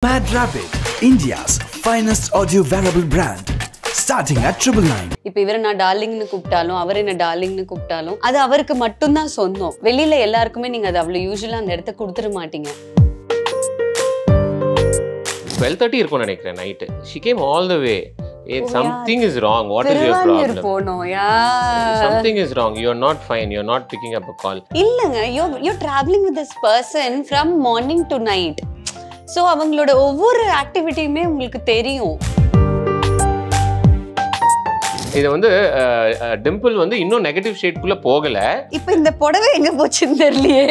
Mad Rabbit, India's finest audio wearable brand, starting at 999. இப்போ இவரை நான் டார்லிங்னு கூப்பிட்டாலும் அவர் என்ன டார்லிங்னு கூப்பிட்டாலும் அது அவருக்கு மட்டும்தான் சொந்தம். வெளியில எல்லாருக்குமே நீங்க அது அவ்வளவு யூசுவலா அந்த இடத்த கொடுத்துட மாட்டீங்க. 12:30 இருக்கும்னு நினைக்கிறேன் night. She came all the way. Something is wrong. What is your problem? Something is wrong. You are not fine. You are not picking up a call. இல்லங்க, you're traveling with this person from morning to night. So அவங்களோட ஒவ்வொரு ஆக்டிவிட்டியுமே உங்களுக்கு தெரியும். இது வந்து டிம்பிள் வந்து இன்னும் negative ஷேட்குள்ள போகல. இப்போ இந்த புடவை எங்க போச்சுன்னு தெரியலையே.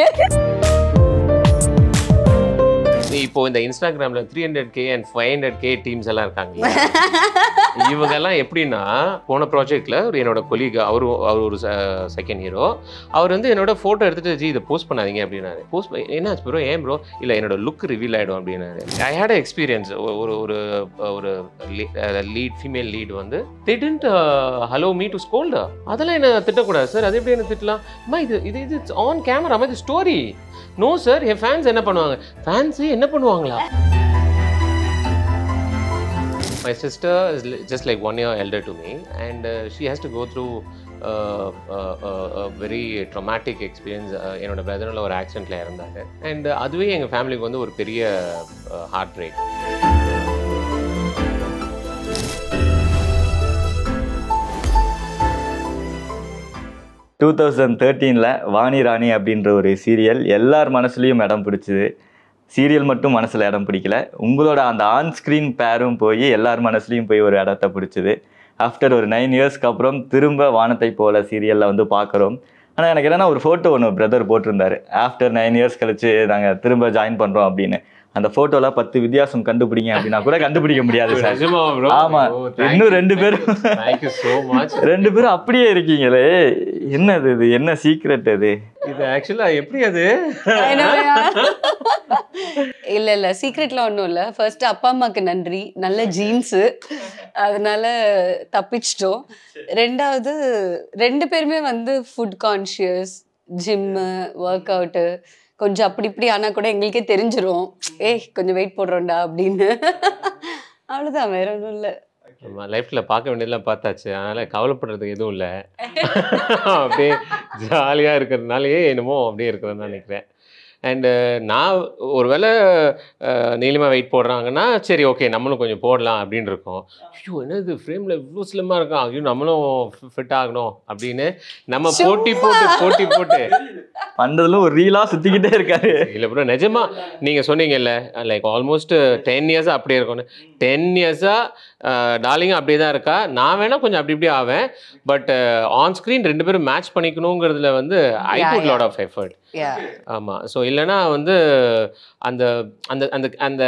இப்போ இந்த இன்ஸ்டாகிராம்ல 300K and 500K டீம்ஸ் எல்லாம் இருக்காங்க. இவங்க எல்லாம் எப்படின்னா போன ப்ராஜெக்ட்ல என்னோட கொலீக் அவர் ஒரு செகண்ட் ஹீரோ அவர் வந்து என்னோட போட்டோ எடுத்துட்டு ஜி இதை போஸ்ட் பண்ணாதீங்க அப்படின்னாரு. போஸ்ட் என்ன ப்ரோ ஏன் ப்ரோ இல்லை என்னோட லுக் ரிவீல் ஆகிடும் அப்படின்னாரு. ஐ ஹேட் எக்ஸ்பீரியன்ஸ். ஒரு ஒரு லீட் ஃபீமேல் லீட் வந்து they didn't allow me to scold her. அதெல்லாம் என்ன திட்டக்கூடாது சார், அது எப்படி என்ன திட்டலாம்? அம்மா இது ஆன் கேமரா இது ஸ்டோரி. நோ சார், என் ஃபேன்ஸ் என்ன பண்ணுவாங்க? ஃபேன்ஸ் என்ன பண்ணுவாங்களா? My sister is just like 1 year elder to me, and she has to go through a very traumatic experience. என்னோட பிரதர்ல ஒரு ஆக்சிடென்ட்ல இறந்தாங்க. அண்ட் அதுவே எங்கள் ஃபேமிலிக்கு வந்து ஒரு பெரிய ஹார்ட் பிரேக். டூ 2013 வாணி ராணி அப்படின்ற ஒரு சீரியல் எல்லார் மனசுலையும் இடம் பிடிச்சிது. சீரியல் மட்டும் மனசில் இடம் பிடிக்கல, உங்களோட அந்த ஆன் ஸ்க்ரீன் பேரும் போய் எல்லார் மனசுலையும் போய் ஒரு இடத்த பிடிச்சிது. ஆஃப்டர் ஒரு 9 இயர்ஸ்க்கு அப்புறம் திரும்ப வானத்தை போல சீரியலில் வந்து பார்க்குறோம். ஆனால் எனக்கு என்னென்னா ஒரு ஃபோட்டோ ஒன்று பிரதர் போட்டிருந்தாரு, ஆஃப்டர் 9 இயர்ஸ் கழிச்சு நாங்கள் திரும்ப ஜாயின் பண்ணுறோம் அப்படின்னு. அந்த போட்டோல 10 வித்தியாசம் கண்டுபிடிங்க அப்படின்னா கூட கண்டுபிடிக்க முடியாது சார். ஆமா, இன்னும் 2 பேரும் அப்படியே இருக்கீங்களே, என்னது இது, என்ன சீக்ரெட் அது? இது ஆக்சுவலா எப்படி அது? இல்ல சீக்ரெட்ல ஒன்றும் இல்லை. ஃபர்ஸ்ட் அப்பா அம்மாக்கு நன்றி, நல்ல ஜீன்ஸு, அதனால தப்பிச்சிட்டோம். ரெண்டாவது 2 பேருமே வந்து food conscious, gym, work out கொஞ்சம் அப்படி இப்படி ஆனால் கூட எங்களுக்கே தெரிஞ்சிரும், கொஞ்சம் வெயிட் போடுறோம்டா அப்படின்னு. அவ்வளோதான், வேற ஒன்றும் இல்லை. லைஃப்பில் பார்க்க வேண்டியதெல்லாம் பார்த்தாச்சு, அதனால் கவலைப்படுறதுக்கு எதுவும் இல்லை. அப்படியே ஜாலியாக இருக்கிறதுனாலே என்னமோ அப்படியே இருக்கிறதுன்னு நினைக்கிறேன். அண்டு நான் ஒரு வேளை நீளமாக வெயிட் போடுறாங்கன்னா சரி ஓகே நம்மளும் கொஞ்சம் போடலாம் அப்படின்னு இருக்கோம். ஐயோ என்னது ஃப்ரேமில் இவ்வளோ ஸ்லிம்மாக இருக்கான், ஐயோ நம்மளும் ஃபிட் ஆகணும் அப்படின்னு நம்ம போட்டி போட்டு பண்றதுல ஒரு ரீலா சுத்திக்கிட்டே இருக்காரு. இல்லை ப்ரோ, நிஜமா நீங்கள் சொன்னீங்கல்ல லைக் ஆல்மோஸ்ட் 10 இயர்ஸாக அப்படியே இருக்கணும். 10 இயர்ஸாக டார்லிங்காக அப்படியே தான் இருக்கா. நான் வேணால் கொஞ்சம் அப்படி இப்படி ஆவேன், பட் ஆன் ஸ்க்ரீன் 2 பேரும் மேட்ச் பண்ணிக்கணுங்கிறதுல வந்து I put lot of effort. ஆமாம், ஸோ இல்லைனா வந்து அந்த அந்த அந்த அந்த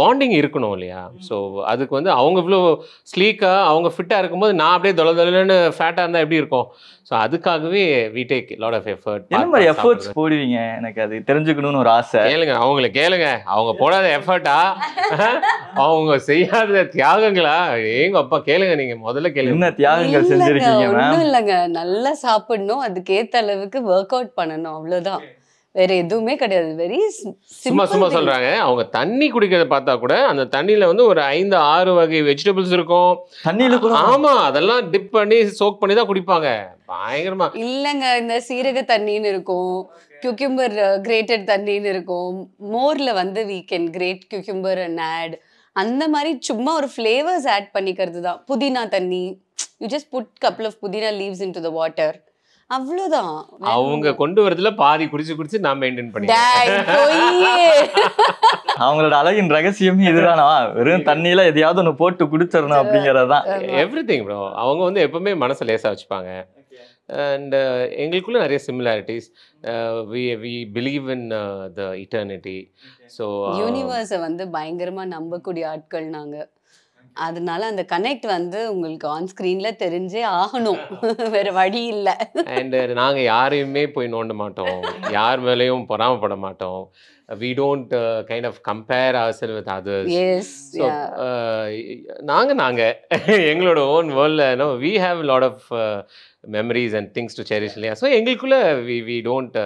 பாண்டிங் இருக்கணும் இல்லையா? ஸோ அதுக்கு வந்து அவங்க இவ்வளோ ஸ்லீக்காக அவங்க ஃபிட்டாக இருக்கும்போது நான் அப்படியே தொலைன்னு ஃபேட்டாக இருந்தால் எப்படி இருக்கும்? ஸோ அதுக்காகவே we take lot of effort. என்ன மாதிரி எஃபர்ட்ஸ் போடுவீங்க? எனக்கு அது தெரிஞ்சுக்கணும்னு ஒரு ஆசை. கேளுங்க அவங்க போடாத எஃபர்ட்டா, அவங்க செய்யாத தியாகங்களா? எங்க அப்பா கேளுங்க, நீங்க முதல்ல கேளுங்க என்ன தியாகங்கள் செஞ்சிருக்கீங்க? ஒன்றும் இல்லைங்க, நல்லா சாப்பிடணும், அதுக்கேற்ற அளவுக்கு ஒர்க் அவுட் பண்ணணும், அவ்வளோதான், வேற எதுவுமே கிடையாது. வெரி சும்மா சொல்றாங்க. அவங்க தண்ணி குடிக்கிறத பார்த்தா கூட அந்த தண்ணியில வந்து ஒரு 5-6 வகை வெஜிடபிள்ஸ் இருக்கும் தண்ணியில கூட. ஆமா, அதெல்லாம் டிப் பண்ணி சோக் பண்ணி தான் குடிப்பாங்க. பயங்கரமா இல்லைங்க, இந்த சீரக தண்ணின்னு இருக்கும், குக்கும்பர் கிரேட்டட் தண்ணின்னு இருக்கும், மோர்ல வந்து we can grate cucumber and add, அந்த மாதிரி சும்மா ஒரு ஃப்ளேவர்ஸ் ஆட் பண்ணிக்கிறது தான். புதினா தண்ணி, you just put couple of புதினா leaves into the water, அவ்வளவுதான். அவங்க கொண்டு வரதுல பாதி குடிச்சு நான் மெயின்டைன் பண்ணி. அவங்களோட அழகின் ரகசியமே இதுதானா? வெறும் தண்ணியில எதையாவது ஒன்று போட்டு குடிச்சிடணும் அப்படிங்கறதுதான். Everything bro. அவங்க வந்து எப்பவுமே மனசை லேசா வச்சுப்பாங்க. அண்ட் எங்களுக்குள்ள நிறைய similarities. we believe in the eternity. So யூனிவர்ஸை வந்து பயங்கரமா நம்பக்கூடிய ஆட்கள் நாங்க. அதனால அந்த கனெக்ட் வந்து உங்களுக்கு ஆன் ஸ்க்ரீன்ல தெரிஞ்சே ஆகணும், வேற வழி இல்லை. அண்ட் நாங்கள் யாரையுமே போய் நோண்ட மாட்டோம், யார் மேலேயும் பொறாமப்பட மாட்டோம். we don't kind of compare ourselves with others. Yes, so நாங்க எங்களோட own world, we have a lot of memories and things to cherish இல்லையா? ஸோ எங்களுக்குள்ள we don't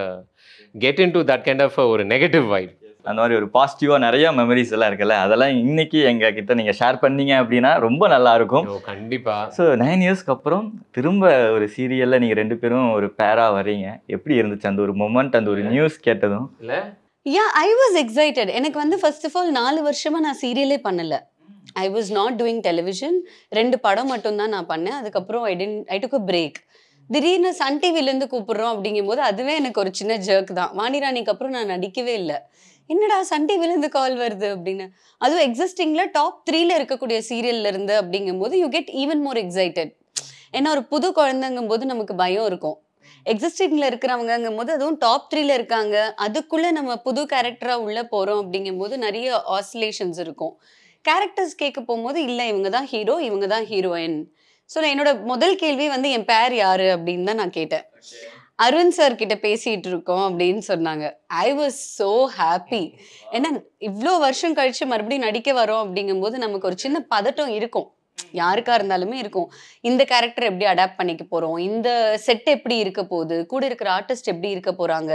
get into that kind of ஒரு நெகட்டிவ் வைப். அந்த மாதிரி ஒரு பாசிட்டிவாக நிறைய மெமரிஸ் எல்லாம் இருக்குல்ல, அதெல்லாம் இன்னைக்கு எங்ககிட்ட நீங்கள் ஷேர் பண்ணீங்க அப்படின்னா ரொம்ப நல்லாயிருக்கும். கண்டிப்பாக. ஸோ 9 இயர்ஸ்க்கு அப்புறம் திரும்ப ஒரு சீரியலில் நீங்கள் 2 பேரும் ஒரு பேராக வரீங்க. எப்படி இருந்துச்சு அந்த ஒரு மொமெண்ட், அந்த ஒரு நியூஸ் கேட்டதும்? இல்லை ஐ வாஸ் எக்ஸைட்டட். எனக்கு வந்து ஃபர்ஸ்ட் ஆஃப் ஆல் 4 வருஷமாக நான் சீரியலே பண்ணலை. I was not doing television. 2 படம் மட்டும்தான் நான் பண்ணேன். அதுக்கப்புறம் ஐ டுக் அ பிரேக். திடீர்னு சன் டிவிலேருந்து கூப்பிடுறோம் அப்படிங்கும்போது அதுவே எனக்கு ஒரு சின்ன ஜர்க் தான். வாணிராணிக்கு அப்புறம் நான் நடிக்கவே இல்லை. என்னடா சன் டிவிலேருந்து கால் வருது அப்படின்னு. அதுவும் எக்ஸிஸ்டிங்கில் டாப் 3ல இருக்கக்கூடிய சீரியல்ல இருந்து அப்படிங்கும்போது you get even more excited. ஏன்னா ஒரு புது குழந்தைங்கும் போது நமக்கு பயம் இருக்கும். எக்ஸிஸ்டிங்கில் இருக்கிறவங்கும் போது அதுவும் டாப் 3ல இருக்காங்க, அதுக்குள்ளே நம்ம புது கேரக்டராக உள்ளே போகிறோம் அப்படிங்கும்போது நிறைய ஆசிலேஷன்ஸ் இருக்கும். கேரக்டர்ஸ் கேட்க போகும்போது இல்லை இவங்க தான் ஹீரோ, இவங்க தான் ஹீரோயின். ஸோ நான் என்னோட முதல் கேள்வி வந்து என் பேர் யாரு அப்படின்னு தான் நான் கேட்டேன். அருண் சார் கிட்ட பேசிட்டு இருக்கோம் அப்படின்னு சொன்னாங்க. I was so happy. ஏன்னா இவ்வளோ வருஷம் கழிச்சு மறுபடியும் நடிக்க வரோம் அப்படிங்கும்போது நமக்கு ஒரு சின்ன பதட்டம் இருக்கும், யாருக்கா இருந்தாலுமே இருக்கும். இந்த கேரக்டர் எப்படி அடாப்ட் பண்ணிக்க போறோம், இந்த செட் எப்படி இருக்க போகுது, கூட இருக்கிற ஆர்டிஸ்ட் எப்படி இருக்க போறாங்க,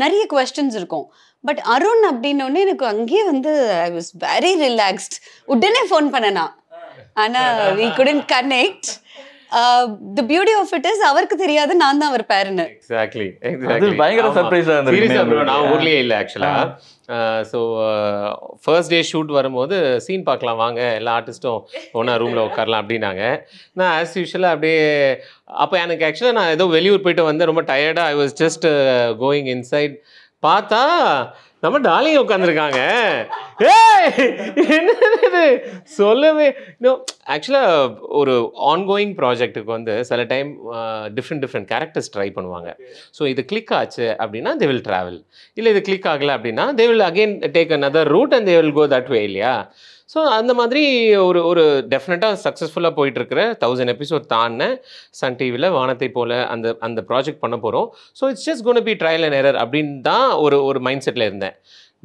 நிறைய குவெஸ்டன்ஸ் இருக்கும். பட் அருண் அப்படின்னோடனே எனக்கு அங்கேயே வந்து ஐ வாஸ் வெரி ரிலாக்ஸ்ட். உடனே ஃபோன் பண்ணேனா, ஆனா we couldn't connect. The beauty of it is அவருக்கு தெரியாது நான் தான் அவர் பேருன்னு. எக்ஸாக்ட்லி அது பயங்கர சர்ப்ரைஸா இருந்துச்சு. சீரியஸா ப்ரோ, நான் ஊர்லயே இல்லை ஆக்சுவலா. ஸோ ஃபர்ஸ்ட் டே ஷூட் வரும்போது சீன் பார்க்கலாம் வாங்க எல்லா ஆர்டிஸ்ட்டும் ஒன்றா ரூமில் உட்காரலாம் அப்படின்னாங்க. நான் ஆஸ் யூஷுவலாக அப்படியே அப்போ எனக்கு ஆக்சுவலாக நான் ஏதோ வெளியூர் போயிட்டு வந்தேன், ரொம்ப டயர்டாக. I was just going inside. பார்த்தா நம்ம டார்லிங் உட்காந்துருக்காங்க. என்னது சொல்லவே இன்னும் ஆக்சுவலாக ஒரு ஆன்கோயிங் ப்ராஜெக்ட்டுக்கு வந்து சில டைம் டிஃப்ரெண்ட் கேரக்டர்ஸ் ட்ரை பண்ணுவாங்க. ஸோ இது கிளிக் ஆச்சு அப்படின்னா தே வில் ட்ராவல், இல்லை இது கிளிக் ஆகலை அப்படின்னா they will again take another route and they will go that way இல்லையா. ஸோ அந்த மாதிரி ஒரு டெஃபினட்டாக சக்ஸஸ்ஃபுல்லாக போயிட்டுருக்கிற 1000 எபிசோட் தானே சன் டிவியில் வானத்தை போல் அந்த ப்ராஜெக்ட் பண்ண போகிறோம். So it's just gonna be trial and error அப்படின்னு தான் ஒரு மைண்ட் செட்டில் இருந்தேன்.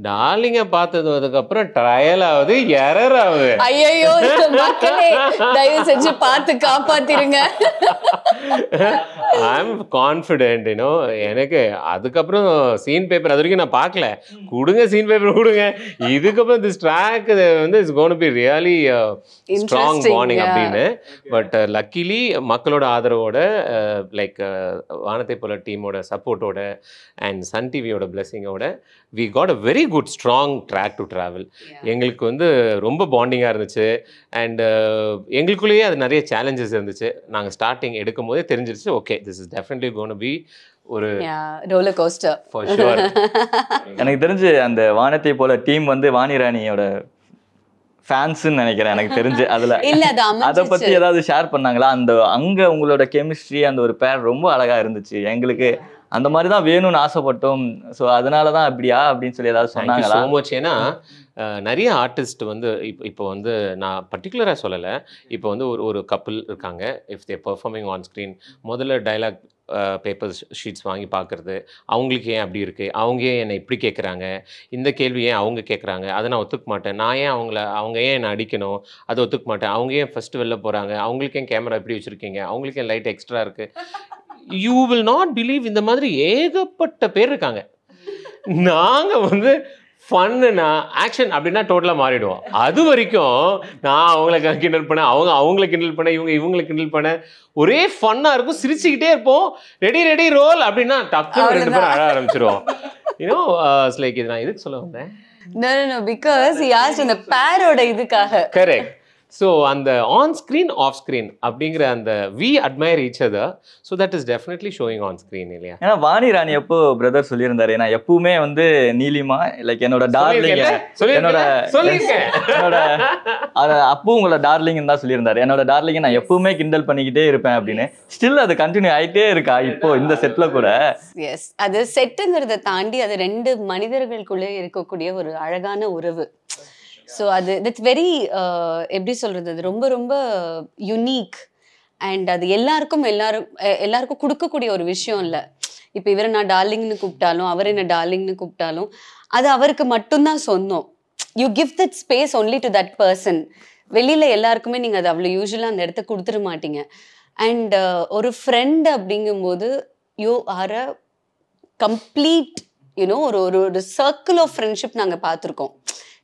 டார்லிங்கை பார்த்தது அதுக்கப்புறம் ட்ரையல் ஆகுது, எரர் ஆகுது. ஐயோ மக்களே தயவு செஞ்சு பார்த்து காப்பாத்திருங்க. I am confident you know. எனக்கு அதுக்கப்புறம் சீன் பேப்பர் அது வரைக்கும் நான் பார்க்கல. கொடுங்க சீன் பேப்பர் கொடுங்க, இதுக்கப்புறம் திஸ் ட்ராக் வந்து it's gonna be really strong bonding அப்படின்னு. பட் லக்கிலி மக்களோட ஆதரவோட லைக் வானத்தை போல டீமோட சப்போர்ட்டோட அண்ட் சன் டிவியோட பிளெஸிங்கோட we got a very good strong track to travel. எங்களுக்கு வந்து ரொம்ப பாண்டிங்காக இருந்துச்சு. அண்ட் எங்களுக்குள்ளேயே அது நிறைய சேலஞ்சஸ் இருந்துச்சு. நாங்கள் ஸ்டார்டிங் எடுக்கும் போதே தெரிஞ்சிருச்சு, okay this is definitely gonna be ஒரு ரோலர் கோஸ்டர் ஃபார் ஷூர். எனக்கு தெரிஞ்சு அந்த வானத்தை போல டீம் வந்து வாணிராணியோட ஃபேன்ஸ்ன்னு நினைக்கிறேன் எனக்கு தெரிஞ்சு. அதில் அதை பற்றி ஏதாவது ஷேர் பண்ணாங்களா? அங்கே உங்களோட கெமிஸ்ட்ரி அந்த ஒரு பேர் ரொம்ப அழகாக இருந்துச்சு, எங்களுக்கு அந்த மாதிரி தான் வேணும்னு ஆசைப்பட்டோம். ஸோ அதனால தான் அப்படியா அப்படின்னு சொல்லி ஏதாவது சொன்னாங்களா? So much. ஏன்னா நிறைய ஆர்டிஸ்ட் வந்து இப்போ வந்து நான் பர்டிகுலராக சொல்லலை. இப்போ வந்து ஒரு கப்புள் இருக்காங்க, if they performing on screen முதல்ல டைலாக் பேப்பர்ஸ் ஷீட்ஸ் வாங்கி பார்க்குறது, அவங்களுக்கு ஏன் அப்படி இருக்குது, அவங்க ஏன் என்னை இப்படி கேட்குறாங்க, இந்த கேள்வி ஏன் அவங்க கேட்குறாங்க, அதை நான் ஒத்துக்க மாட்டேன், நான் ஏன் அவங்க ஏன் என்னை அடிக்கணும், அதை ஒத்துக்க மாட்டேன், அவங்க ஏன் ஃபஸ்ட்டு வெளில போகிறாங்க, அவங்களுக்கு ஏன் கேமரா எப்படி வச்சுருக்கீங்க, அவங்களுக்கு ஏன் லைட் எக்ஸ்ட்ரா இருக்குது, யூ வில் நாட் பிலீவ் இந்த மாதிரி ஏகப்பட்ட பேர் இருக்காங்க. நாங்கள் வந்து ஃபன்னுனா ஆக்ஷன் அப்படின்னா டோட்டலாக மாறிடுவோம். அது வரைக்கும் நான் அவங்கள கிண்டல் பண்ணேன், அவங்கள கிண்டல் பண்ணேன், இவங்களை கிண்டல் பண்ணேன், ஒரே ஃபன்னாக இருக்கும், சிரிச்சுக்கிட்டே இருப்போம். ரெடி ரோல் அப்படின்னா டக்குன்னு 2 பேரும் அழ ஆரம்பிச்சிருவோம். யூனோ இட்ஸ் லைக் இது நான் இதுக்கு சொல்ல வந்தேன். No, because he asked அந்த பேரோட இதுக்காக. கரெக்ட். ஸோ அந்த ஆன் ஸ்க்ரீன் ஆஃப் ஸ்க்ரீன் அப்படிங்கிற அந்த we admire each other. So that is definitely showing on screen இல்லையா? ஏன்னா வாணிராணி எப்போ பிரதர் சொல்லியிருந்தாரு, நான் எப்பவுமே வந்து நீலிமா லைக் என்னோட டார்லிங், என்னோட அப்போ உங்களோட டார்லிங் தான் சொல்லியிருந்தாரு. என்னோட டார்லிங் நான் எப்பவுமே கிண்டல் பண்ணிக்கிட்டே இருப்பேன் அப்படின்னு. ஸ்டில் அது கண்டினியூ ஆகிட்டே இருக்கா இப்போ இந்த செட்ல கூட? எஸ், அது செட்டுங்கிறத தாண்டி அது 2 மனிதர்களுக்குள்ளே இருக்கக்கூடிய ஒரு அழகான உறவு. ஸோ தட்ஸ் வெரி எப்படி சொல்கிறது, அது ரொம்ப ரொம்ப யுனீக். அண்ட் அது எல்லாருக்கும் கொடுக்கக்கூடிய ஒரு விஷயம் இல்லை. இப்போ இவரை நான் டார்லிங்னு கூப்பிட்டாலும் அவர் என்ன டார்லிங்னு கூப்பிட்டாலும் அது அவருக்கு மட்டும்தான் சொந்தம். You give that space only to that person. வெளியில் எல்லாருக்குமே நீங்கள் அது அவ்வளோ யூஸ்வலாக அந்த இடத்த கொடுத்துட மாட்டீங்க. அண்ட் ஒரு ஃப்ரெண்ட் அப்படிங்கும்போது you are a complete you know ஒரு சர்க்கிள் ஆஃப் ஃப்ரெண்ட்ஷிப் நாங்க பார்த்துருக்கோம்.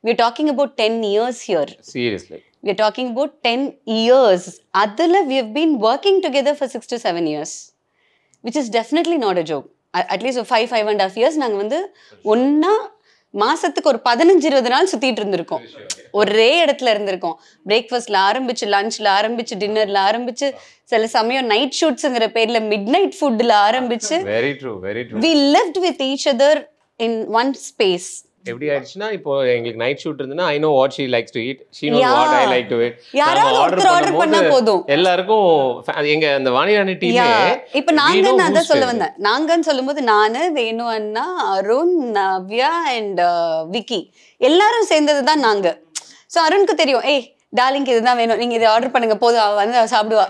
we are talking about 10 years here. Seriously. We are talking about 10 years. அதுல we have been working together for 6 to 7 years, which is definitely not a joke. At least 5.5 years நாங்க வந்து ஒன்னா மாசத்துக்கு ஒரு 15-20 நாள் சுத்திட்டு இருந்திருக்கோம். ஒரே இடத்துல இருந்திருக்கோம். பிரேக்ஃபாஸ்ட்ல ஆரம்பிச்சு, லஞ்ச்ல ஆரம்பிச்சு, டின்னர்ல ஆரம்பிச்சு, சில சமயம் நைட் ஷூட்ஸ்ங்கிற பேர்ல மிட் நைட் ஃபுட்ல ஆரம்பிச்சு, very true, very true, we lived with each other in one space. எப்படி ஆயிடுச்சுன்னா இப்போ எங்களுக்கு நைட் ஷூட் இருந்துன்னா I know what she likes to eat, she knows what I like to eat. யாராவது order பண்ணா போதும் எல்லாருக்கும் எங்க அந்த வாணிராணி டீமே. இப்போ நாங்கன்னு அத சொல்ல வந்தேன். நாங்கன்னு சொல்லும்போது நானு, வேணு அண்ணா, அருண், நவ்யா அண்ட் விக்கி எல்லாரும் சேர்ந்தது தான் நாங்க. ஸோ அருணுக்கு தெரியும், ஏய் டார்லிங்க்கு இதுதான் வேணும், நீங்க இதை ஆர்டர் பண்ணுங்க போதும், அவ வந்து சாப்பிடுவா.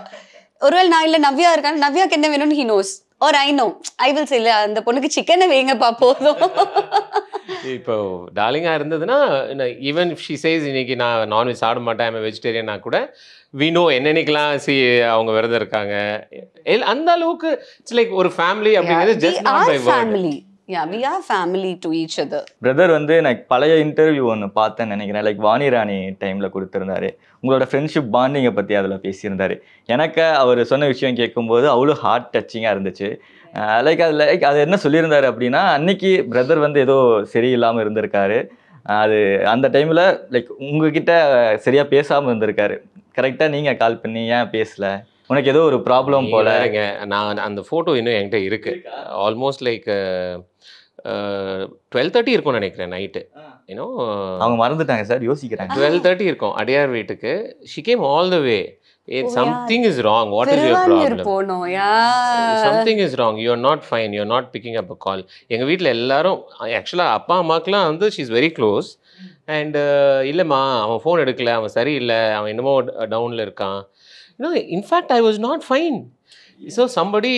ஒருவேளை நான் இல்லை நவ்யா இருக்கான்னு, நவ்யாக்கு என்ன வேணும்னு he knows or I know, I will say இல்ல அந்த பொண்ணுக்கு சிக்கனை வேங்கப்பா போதும். இப்போ டார்லிங்கா இருந்ததுன்னா ஈவன் இஃப் ஷி சேஸ் இன்னைக்கு நான் நான்வெஜ் சாப்பிட மாட்டேன், ஐம் வெஜிடேரியனா கூட வி நோ என்னன்னைக்கெல்லாம் அவங்க விரதம் இருக்காங்க. அந்த அளவுக்கு இட்ஸ் லைக் ஒரு ஃபேமிலி அப்படிங்கிறது just not by word. Yeah, we are family to each other. Brother வந்து நான் பழைய இன்டர்வியூ ஒன்று பார்த்தேன்னு நினைக்கிறேன். லைக் வாணிராணி டைமில் கொடுத்துருந்தாரு. உங்களோட ஃப்ரெண்ட்ஷிப் பாண்டிங்கை பற்றி அதில் பேசியிருந்தாரு. எனக்கு அவர் சொன்ன விஷயம் கேட்கும்போது அவ்வளோ ஹார்ட் டச்சிங்காக இருந்துச்சு. அது என்ன சொல்லியிருந்தாரு அப்படின்னா, அன்னைக்கு பிரதர் வந்து ஏதோ சரியில்லாமல் இருந்திருக்காரு. அது அந்த டைமில் லைக் உங்ககிட்ட சரியாக பேசாமல் இருந்திருக்காரு. கரெக்டாக நீங்கள் கால் பண்ணி ஏன் பேசல, உனக்கு ஏதோ ஒரு ப்ராப்ளம் போல. நான் அந்த ஃபோட்டோ இன்னும் என்கிட்ட இருக்கு. ஆல்மோஸ்ட் லைக் 12:30 இருக்கும்னு நினைக்கிறேன் நைட்டு. ஏன்னோ அவங்க மறந்துட்டாங்க சார், யோசிக்கிறாங்க. 12:30 இருக்கும் அடையார் வீட்டுக்கு. She came all the way. Something is wrong. What is your problem? Something is wrong. You are not fine. You are not picking up a call. எங்கள் வீட்டில் எல்லாரும் ஆக்சுவலாக அப்பா அம்மாக்கெலாம் வந்து she is very close. And இல்லைம்மா அவன் phone எடுக்கல, அவன் சரியில்லை, அவன் என்னமோ டவுனில் இருக்கான். In fact, I was not fine. So somebody,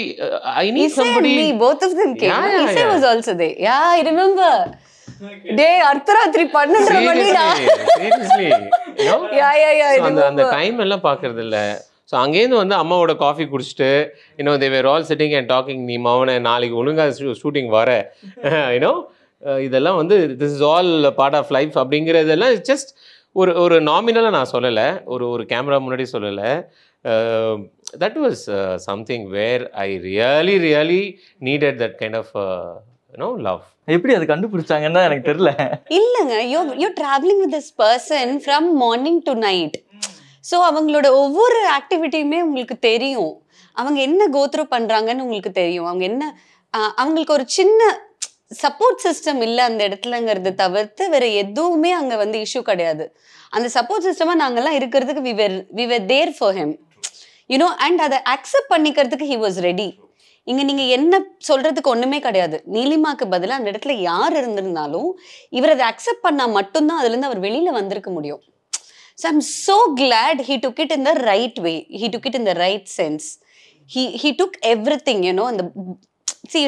I need somebody. Me, both of them came. Isai was also there. Yeah, I remember. Day அர்த்தராத்திரி 12 மணிடா. Seriously. Yeah. அந்த டைம் எல்லாம் பார்க்கறது இல்ல. ஸோ அங்கேருந்து வந்து அம்மாவோட காஃபி குடிச்சிட்டு they were all sitting and talking, நீ மவனை நாளைக்கு ஒழுங்கா ஷூட்டிங் வர, இதெல்லாம் வந்து this is all part of life அப்படிங்கிறதெல்லாம் ஜஸ்ட் ஒரு நாமினலாக நான் சொல்லலை, ஒரு கேமரா முன்னாடி சொல்லலை. That was something where I really needed that kind of love. எப்படி அது கண்டுபிடிச்சாங்கன்னா எனக்கு தெரியல. இல்லைங்க, you travelling with this person from morning to night. So அவங்களோட ஒவ்வொரு ஆக்டிவிட்டியுமே உங்களுக்கு தெரியும். அவங்க என்ன கோத்ரூ பண்ணுறாங்கன்னு உங்களுக்கு தெரியும். அவங்க என்ன அவங்களுக்கு ஒரு சின்ன சப்போர்ட் சிஸ்டம் இல்லை அந்த இடத்துலங்கிறத தவிர்த்து வேற எதுவுமே அங்கே வந்து இஷ்யூ கிடையாது. அந்த சப்போர்ட் சிஸ்டமாக நாங்கள்லாம் இருக்கிறதுக்கு we were there for him, and அதை அக்செப்ட் பண்ணிக்கிறதுக்கு he was ready. இங்கே நீங்கள் என்ன சொல்கிறதுக்கு ஒன்றுமே கிடையாது. நீலிமாக்கு பதிலாக அந்த இடத்துல யார் இருந்திருந்தாலும் இவர் அதை அக்செப்ட் பண்ணால் மட்டும்தான் அதுலேருந்து அவர் வெளியில் வந்திருக்க முடியும். So I'm so glad he took it in the right way. He took it in the right sense. He took everything, அந்த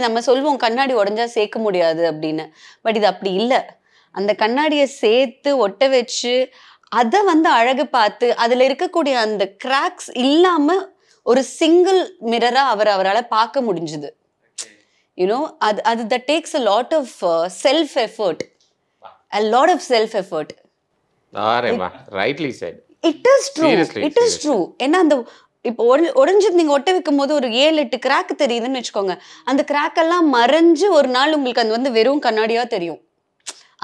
நம்ம சொல்லுவோம் கண்ணாடி உடஞ்சா சேர்க்க முடியாது அப்படின்னு. பட் இது அப்படி இல்லை. அந்த கண்ணாடியை சேர்த்து ஒட்ட வச்சு அதை வந்து அழகு பார்த்து அதில் இருக்கக்கூடிய அந்த கிராக்ஸ் இல்லாமல் ஒரு சிங்கிள் மிரராக அவரால் பார்க்க முடிஞ்சுது. அது that takes a lot of self effort. A lot of self effort. Rightly said. It is true. It is true. ஏன்னா அந்த இப்போ உடஞ்சது நீங்கள் ஒட்ட வைக்கும் போது ஒரு 7-8 கிராக் தெரியுதுன்னு வச்சுக்கோங்க. அந்த கிராக்கெல்லாம் மறைஞ்சு ஒரு நாள் உங்களுக்கு அது வந்து வெறும் கண்ணாடியாக தெரியும்.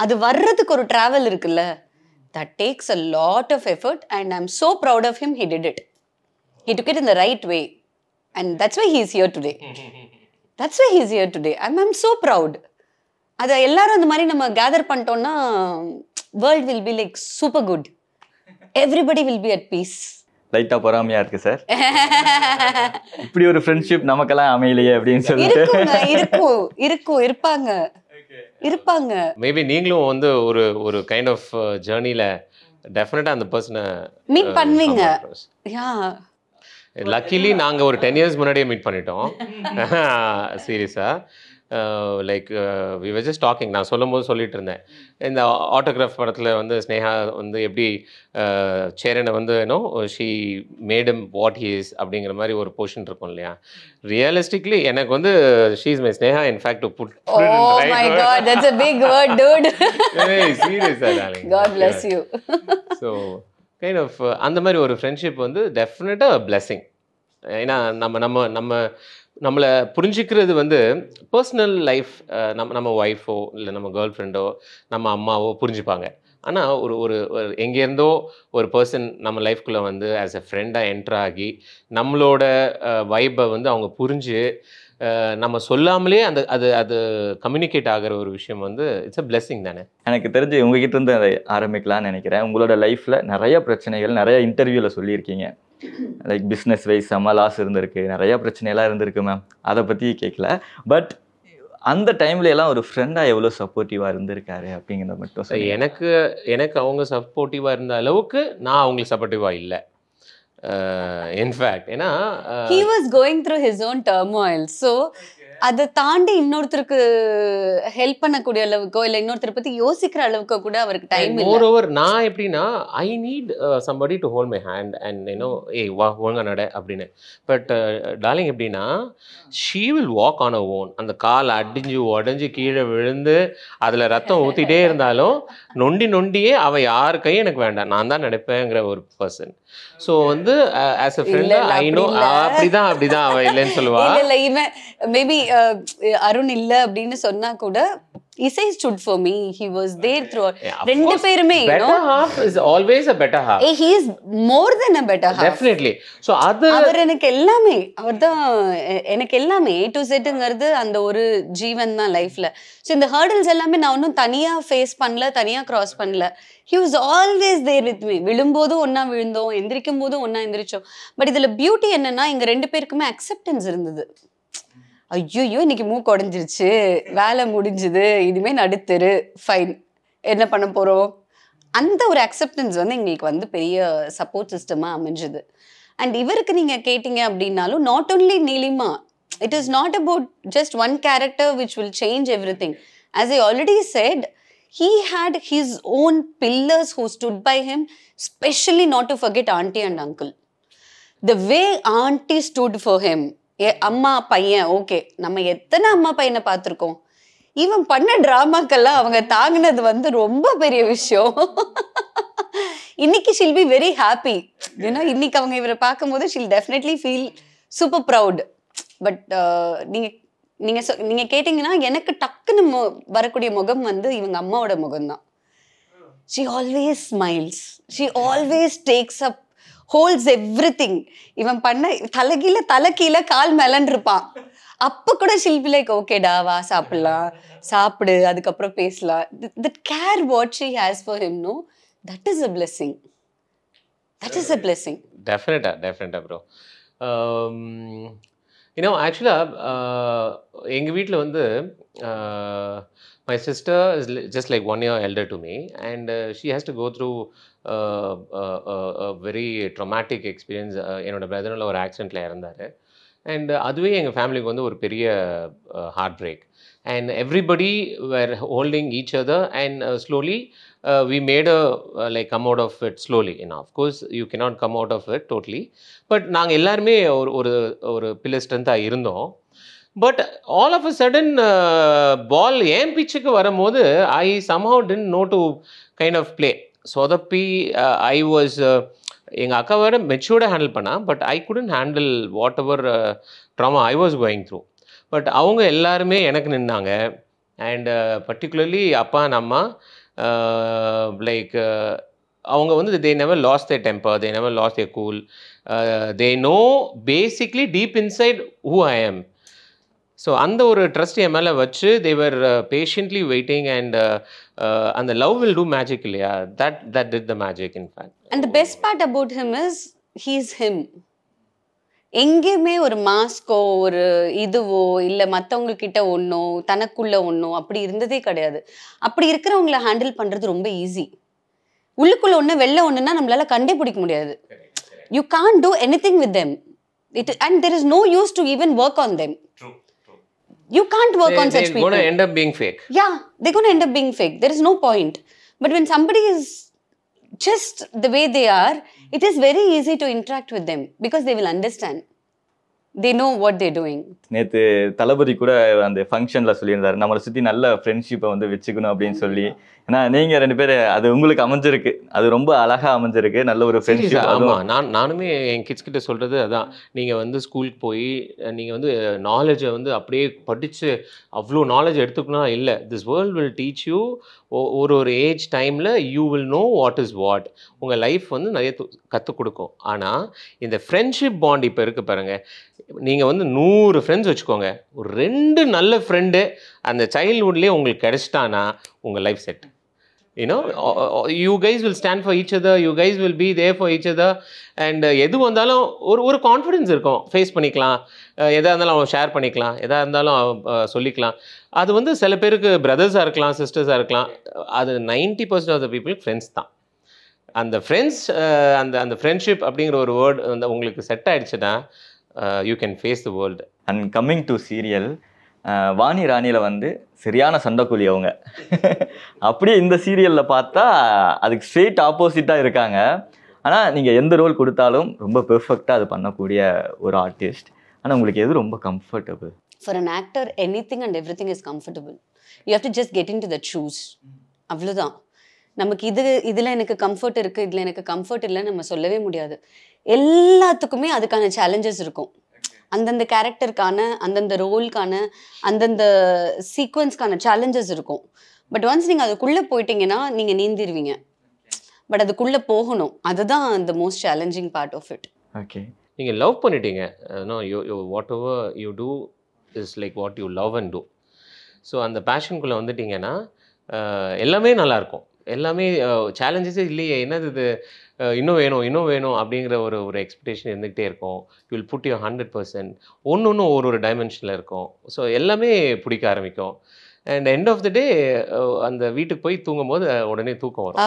அது வர்றதுக்கு ஒரு ட்ராவல் இருக்குல்ல. That takes a lot of effort and I'm so proud of him. He did it. He took it in the right way. And that's why he's here today. That's why he's here today. I'm so proud. அதை எல்லாரும் அந்த மாதிரி நம்ம gather பண்ணிட்டோம்னா world will be like super good. Everybody will be at peace. லைட்டா பொறாமையா இருக்கு sir. இப்படி ஒரு ஃப்ரெண்ட்ஷிப் நமக்கெல்லாம் அமையலையே அப்படின்னு சொல்லிட்டு இருப்பாங்க. மேபி நீங்களும் வந்து ஒரு கைண்ட் ஆஃப் ஜர்னில டெஃபினட்டா அந்த பர்சனை மீட் பண்ணுவீங்க. லக்கிலி நாங்க ஒரு 10 years முன்னாடியே மீட் பண்ணிட்டோம். சீரியஸா like we were just talking. நான் சொல்லும்போது சொல்லிட்டு இருந்தேன், இந்த ஆட்டோகிராஃப் படத்தில் வந்து ஸ்னேகா வந்து எப்படி சேரனை வந்து she mat him what he is அப்படிங்கிற மாதிரி ஒரு போர்ஷன் இருக்கும் இல்லையா. ரியலிஸ்டிக்லி எனக்கு வந்து she is my Sneha. In fact Oh my God, that's a big word, dude. சீரியஸா darling. God bless you. So kind of அந்த மாதிரி ஒரு ஃப்ரெண்ட்ஷிப் வந்து டெஃபினட்டாக பிளெஸிங். ஏன்னா நம்மளை புரிஞ்சிக்கிறது வந்து பர்சனல் லைஃப், நம்ம ஒய்ஃபோ இல்லை நம்ம கேர்ள் ஃப்ரெண்டோ நம்ம அம்மாவோ புரிஞ்சுப்பாங்க. ஆனால் ஒரு எங்கேருந்தோ ஒரு பர்சன் நம்ம லைஃப்குள்ளே வந்து ஆஸ் எ ஃப்ரெண்டாக என்ட்ரு ஆகி நம்மளோட வைப்பை வந்து அவங்க புரிஞ்சு நம்ம சொல்லாமலே அது கம்யூனிகேட் ஆகிற ஒரு விஷயம் வந்து இட்ஸ் அ பிளெஸிங் தானே. எனக்கு தெரிஞ்சு உங்ககிட்ட இருந்து அதை ஆரம்பிக்கலாம்னு நினைக்கிறேன். உங்களோட லைஃப்பில் நிறைய பிரச்சனைகள் நிறைய இன்டர்வியூவில் சொல்லியிருக்கீங்க. லைக் பிஸ்னஸ் வைஸ் செம்ம லாஸ் இருந்திருக்கு, நிறையா பிரச்சனையெல்லாம் இருந்திருக்கு மேம். அதை பற்றி கேட்கல. பட் அந்த டைம்ல எல்லாம் ஒரு ஃப்ரெண்டாக எவ்வளோ சப்போர்ட்டிவாக இருந்திருக்காரு அப்படிங்கிறத மட்டும். எனக்கு அவங்க சப்போர்ட்டிவாக இருந்த அளவுக்கு நான் அவங்களுக்கு சப்போர்ட்டிவாக இல்லை. இன்ஃபேக்ட் ஏன்னா he was going through his own turmoil. So அதை தாண்டி இன்னொருத்தருக்கு ஹெல்ப் பண்ணக்கூடிய அளவுக்கோ இல்லை இன்னொருத்தரை பற்றி யோசிக்கிற அளவுக்கோ கூட அவருக்கு டைம் இல்லை. மோரோவர் நான் எப்படின்னா I need somebody to hold my hand and ஏய் வா ஒழுங்கா நட அப்படின்னு. பட் டார்லிங் எப்படின்னா she will walk on a own. அந்த கால் அடிஞ்சு உடஞ்சி கீழே விழுந்து அதில் ரத்தம் ஊற்றிட்டே இருந்தாலும் நொண்டியே அவள் யார் கையும் எனக்கு வேண்டாம், நான் தான் நடப்பேங்கிற ஒரு பர்சன். ஸோ வந்து as a friend I know அப்படிதான் அவள் இல்லைன்னு சொல்லுவா. இல்லை இவன் மேபி அருண் இல்லை அப்படின்னு சொன்னா கூட இசை stood for me. He was there throughout. ரெண்டு பேருமே better half is always a better half. He is more than a better half. Definitely. So அவர் எனக்கு எல்லாமே, அவர்தான் எனக்கு எல்லாமே A to Zங்கிறது அந்த ஒரு ஜீவன் தான் லைஃப்ல. ஸோ இந்த ஹர்டில்ஸ் எல்லாமே நான் ஒன்றும் தனியா ஃபேஸ் பண்ணல, தனியா கிராஸ் பண்ணல. He was always there with me. விழும்போதும் ஒன்னா விழுந்தோம், எந்திரிக்கும் போதும் ஒன்னா எந்திரிச்சோம். பட் இதுல பியூட்டி என்னன்னா இங்க ரெண்டு பேருக்குமே அக்செப்டன்ஸ் இருந்தது. ஐயோ இன்னைக்கு மூக்கு உடஞ்சிருச்சு, வேலை முடிஞ்சுது, இனிமே நடுத்தரு, ஃபைன், என்ன பண்ண போகிறோம், அந்த ஒரு அக்செப்டன்ஸ் வந்து எங்களுக்கு வந்து பெரிய சப்போர்ட் சிஸ்டமாக அமைஞ்சுது. அண்ட் இவருக்கு நீங்கள் கேட்டிங்க அப்படின்னாலும் not only Neelima, it is not about just one character which will change every thing. As I already set, he had his own pillars who stood by him, especially not to forget auntie and uncle. The way auntie stood for him, அம்மா பையன், okay நம்ம எத்தனை அம்மா பையனை பார்த்துருக்கோம், இவன் பண்ண டிராமாக்கெல்லாம் அவங்க தாங்கினது வந்து ரொம்ப பெரிய விஷயம். இன்னைக்கு she'll be very happy, இன்னைக்கு அவங்க இவரை பார்க்கும்போது she'll definitely feel super proud. But நீங்க கேட்டீங்கன்னா எனக்கு டக்குன்னு வரக்கூடிய முகம் வந்து இவங்க அம்மாவோட முகம்தான். she always smiles, she always takes up, holds everything. இவன் பண்ண தலை கீழே கால் மேலன்னு இருப்பான், அப்ப கூட she'll be like, ஓகேடா வா சாப்பிடலாம், சாப்பிடு, அதுக்கப்புறம் பேசலாம். that care what she has for him, no, that is a blessing. That is a blessing. Definitely bro. Actually எங்க வீட்டில் வந்து my sister is just like 1 year elder to me, and she has to go through a very traumatic experience. என்னோட பிரதர்ல ஒரு ஆக்சிடென்ட்ல இறந்தாரு. And அதுவே எங்கள் ஃபேமிலிக்கு வந்து ஒரு பெரிய heartbreak. And everybody were holding each other and slowly we made a like come out of it slowly. Of course you cannot come out of it totally, but நாங்கள் எல்லாருமே ஒரு பில்லர் ஸ்ட்ரென்த்தாக இருந்தோம். But all of a sudden ball ஏன் பிச்சுக்கு வரும்போது I somehow didn't know to kind of play. சொதப்பி I was எங்கள் அக்காவோட மெச்சூர்டாக ஹேண்டில் பண்ணால், but I couldn't handle whatever trauma I was going through. பட் அவங்க எல்லாருமே எனக்கு நின்னாங்க. அண்ட் பர்டிகுலர்லி அப்பா அண்ட் அம்மா அவங்க வந்து they never lost their temper, they never lost their cool. They know basically deep inside who I am. So அந்த ஒரு ட்ரஸ்ட் என் மேலே வச்சு they were patiently waiting, and the love will do magic இல்லையா, that did the magic in fact. And the best part about him is he's him. எங்கேயுமே ஒரு Moscow ஒரு இதுவோ இல்லை மற்றவங்கக்கிட்ட ஒன்றோ தனக்குள்ள ஒன்றோ அப்படி இருந்ததே கிடையாது. அப்படி இருக்கிறவங்கள ஹேண்டில் பண்ணுறது ரொம்ப ஈஸி. உள்ளுக்குள்ள ஒன்று வெளில ஒன்றுனா நம்மளால கண்டே பிடிக்க முடியாது. You can't two anything with them. And there is no use to even work on them. You can't work on such They're people. going to end up being fake. Yeah, they're going to end up being fake. There is no point. But when somebody is just the way they are, it is very easy to interact with them because they will understand. They know what they're doing. நேற்று தளபதி கூட அந்த ஃபங்க்ஷனில் சொல்லியிருந்தாரு நம்மளை சுற்றி நல்ல ஃப்ரெண்ட்ஷிப்பை வந்து வச்சுக்கணும் அப்படின்னு சொல்லி. ஏன்னா நீங்கள் 2 பேர் அது உங்களுக்கு அமைஞ்சிருக்கு, அது ரொம்ப அழகாக அமைஞ்சிருக்கு, நல்ல ஒரு ஃப்ரெண்ட்ஷிப். ஆமாம், நானுமே என் கிட்ஸ் கிட்ட சொல்கிறது அதான். நீங்கள் வந்து ஸ்கூலுக்கு போய் நீங்கள் வந்து நாலேஜை வந்து அப்படியே படித்து அவ்வளோ நாலேஜ் எடுத்துக்கணும் இல்லை. This world will teach you. ஒரு ஏஜ் டைமில் you will know what is what. உங்கள் லைஃப் வந்து நிறைய கற்றுக் கொடுக்கும். ஆனால் இந்த ஃப்ரெண்ட்ஷிப் பாண்ட் இப்போ இருக்குது பாருங்கள். நீங்கள் வந்து 100 ஃப்ரெண்ட்ஸ் வச்சுக்கோங்க, ஒரு 2 நல்ல ஃப்ரெண்டு அந்த சைல்ட்ஹுட்லேயே உங்களுக்கு கிடைச்சிட்டானா உங்கள் life set. You guys will stand for each other, you guys will be there for each other, and எது வந்தாலும் ஒரு கான்ஃபிடென்ஸ் இருக்கும், ஃபேஸ் பண்ணிக்கலாம், எதாக இருந்தாலும் அவன் ஷேர் பண்ணிக்கலாம், எதாக இருந்தாலும் சொல்லிக்கலாம். அது வந்து சில பேருக்கு பிரதர்ஸாக இருக்கலாம், சிஸ்டர்ஸாக இருக்கலாம். அது 90% ஆஃப் த பீப்புளுக்கு ஃப்ரெண்ட்ஸ் தான். அந்த ஃப்ரெண்ட்ஸ் அந்த ஃப்ரெண்ட்ஷிப் அப்படிங்கிற ஒரு வேர்ட் வந்து உங்களுக்கு செட் ஆகிடுச்சுன்னா you can face the world. And coming to serial, Vani ராணியில் வந்து சரியான சண்டைக்குழி அவங்க. அப்படியே இந்த சீரியலில் பார்த்தா அதுக்கு ஸ்ட்ரெயிட் ஆப்போசிட்டாக இருக்காங்க. ஆனால் நீங்கள் எந்த ரோல் கொடுத்தாலும் ரொம்ப பெர்ஃபெக்டாக அது பண்ணக்கூடிய ஒரு ஆர்டிஸ்ட். ஆனால் உங்களுக்கு எது ரொம்ப comfortable? For an actor, anything and everything is comfortable. You have to just get into the shoes. அவ்வளோதான். நமக்கு இதில் எனக்கு கம்ஃபர்ட் இருக்குது, இதில் எனக்கு கம்ஃபர்ட் இல்லைன்னு நம்ம சொல்லவே முடியாது. எல்லாத்துக்குமே அதுக்கான சேலஞ்சஸ் இருக்கும். அந்தந்த கேரக்டருக்கான, அந்தந்த ரோலுக்கான, அந்தந்த சீக்வன்ஸ்க்கான சேலஞ்சஸ் இருக்கும். பட் ஒன்ஸ் நீங்கள் அதுக்குள்ளே போயிட்டீங்கன்னா நீங்கள் நீந்திருவீங்க. பட் அதுக்குள்ளே போகணும், அதுதான் the most challenging part of it. Okay, நீங்கள் லவ் பண்ணிட்டீங்க. Whatever you do is like what you love and do. So அந்த பேஷனுக்குள்ளே வந்துட்டிங்கன்னா எல்லாமே நல்லாயிருக்கும். எல்லாமே சேலஞ்சஸே இல்லையே, என்னது இது, இன்னும் வேணும் அப்படிங்கிற ஒரு எக்ஸ்பெக்டேஷன் இருந்துகிட்டே இருக்கும். You will put your 100%. ஒன்று ஒரு டைமென்ஷனில் இருக்கும். ஸோ எல்லாமே பிடிக்க ஆரம்பிக்கும். And end of the day அந்த வீட்டுக்கு போய் தூங்கும் போது உடனே தூக்கம் வரும்.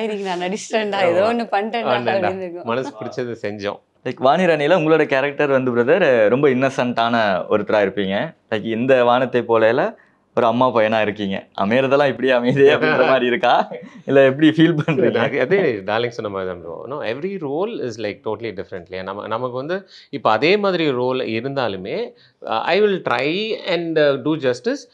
இன்னைக்கு நான் நடிச்சிட்டேன்டா, ஏதோ ஒன்று பண்ணிட்டேன்டா, மனசு பிடிச்சது செஞ்சோம். லைக் வாணி ராணியில் உங்களோட கேரக்டர் வந்து பிரதர் ரொம்ப இன்னசென்ட்டான ஒருத்தராக இருப்பீங்க. லைக் இந்த வானத்தை போல ஒரு அம்மா பையனா இருக்கீங்க. அமையறதெல்லாம் இப்படி அமையுதே அப்படின்ற மாதிரி இருக்கா, இல்லை எப்படி ஃபீல் பண்ணுறீங்க? அதே டார்லிங் சொன்ன மாதிரி தான் bro. No, every role is like totally different இல்லையா. நமக்கு வந்து இப்போ அதே மாதிரி ரோல் இருந்தாலுமே I will try and do justice.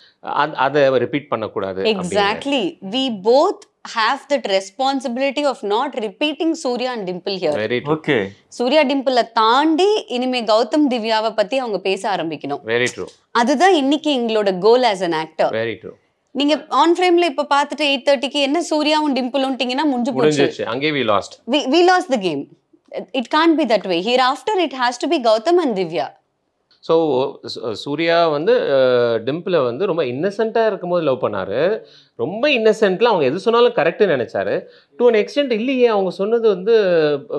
அதை ரிப்பீட் பண்ணக்கூடாது. Exactly. We both have that responsibility of not repeating Surya and Dimple here. Very true. Okay. Surya Dimple தாண்டி இனிமே கௌதம் திவ்யாவை பத்தி அவங்க பேச ஆரம்பிக்கணும். Very true. அதுதான் இன்னைக்கு எங்களோட கோல் as an actor. Very true. நீங்க ஆன் ஃப்ரேம்ல இப்ப பார்த்துட்டு 8:30க்கு என்ன சூர்யாவும் டிம்பிளும்ட்டீங்கன்னா முடிஞ்சிச்சு. அங்கே we lost. We lost the game. It can't be that way. Hereafter it has to be Gautam and Divya. So Surya வந்து டிம்பிளை வந்து ரொம்ப இன்னசென்ட்டாக இருக்கும்போது லவ் பண்ணார். ரொம்ப இன்னசென்ட்டில் அவங்க எது சொன்னாலும் கரெக்டுன்னு நினச்சாரு. டு அன் எக்ஸ்டென்ட் இல்லையே, அவங்க சொன்னது வந்து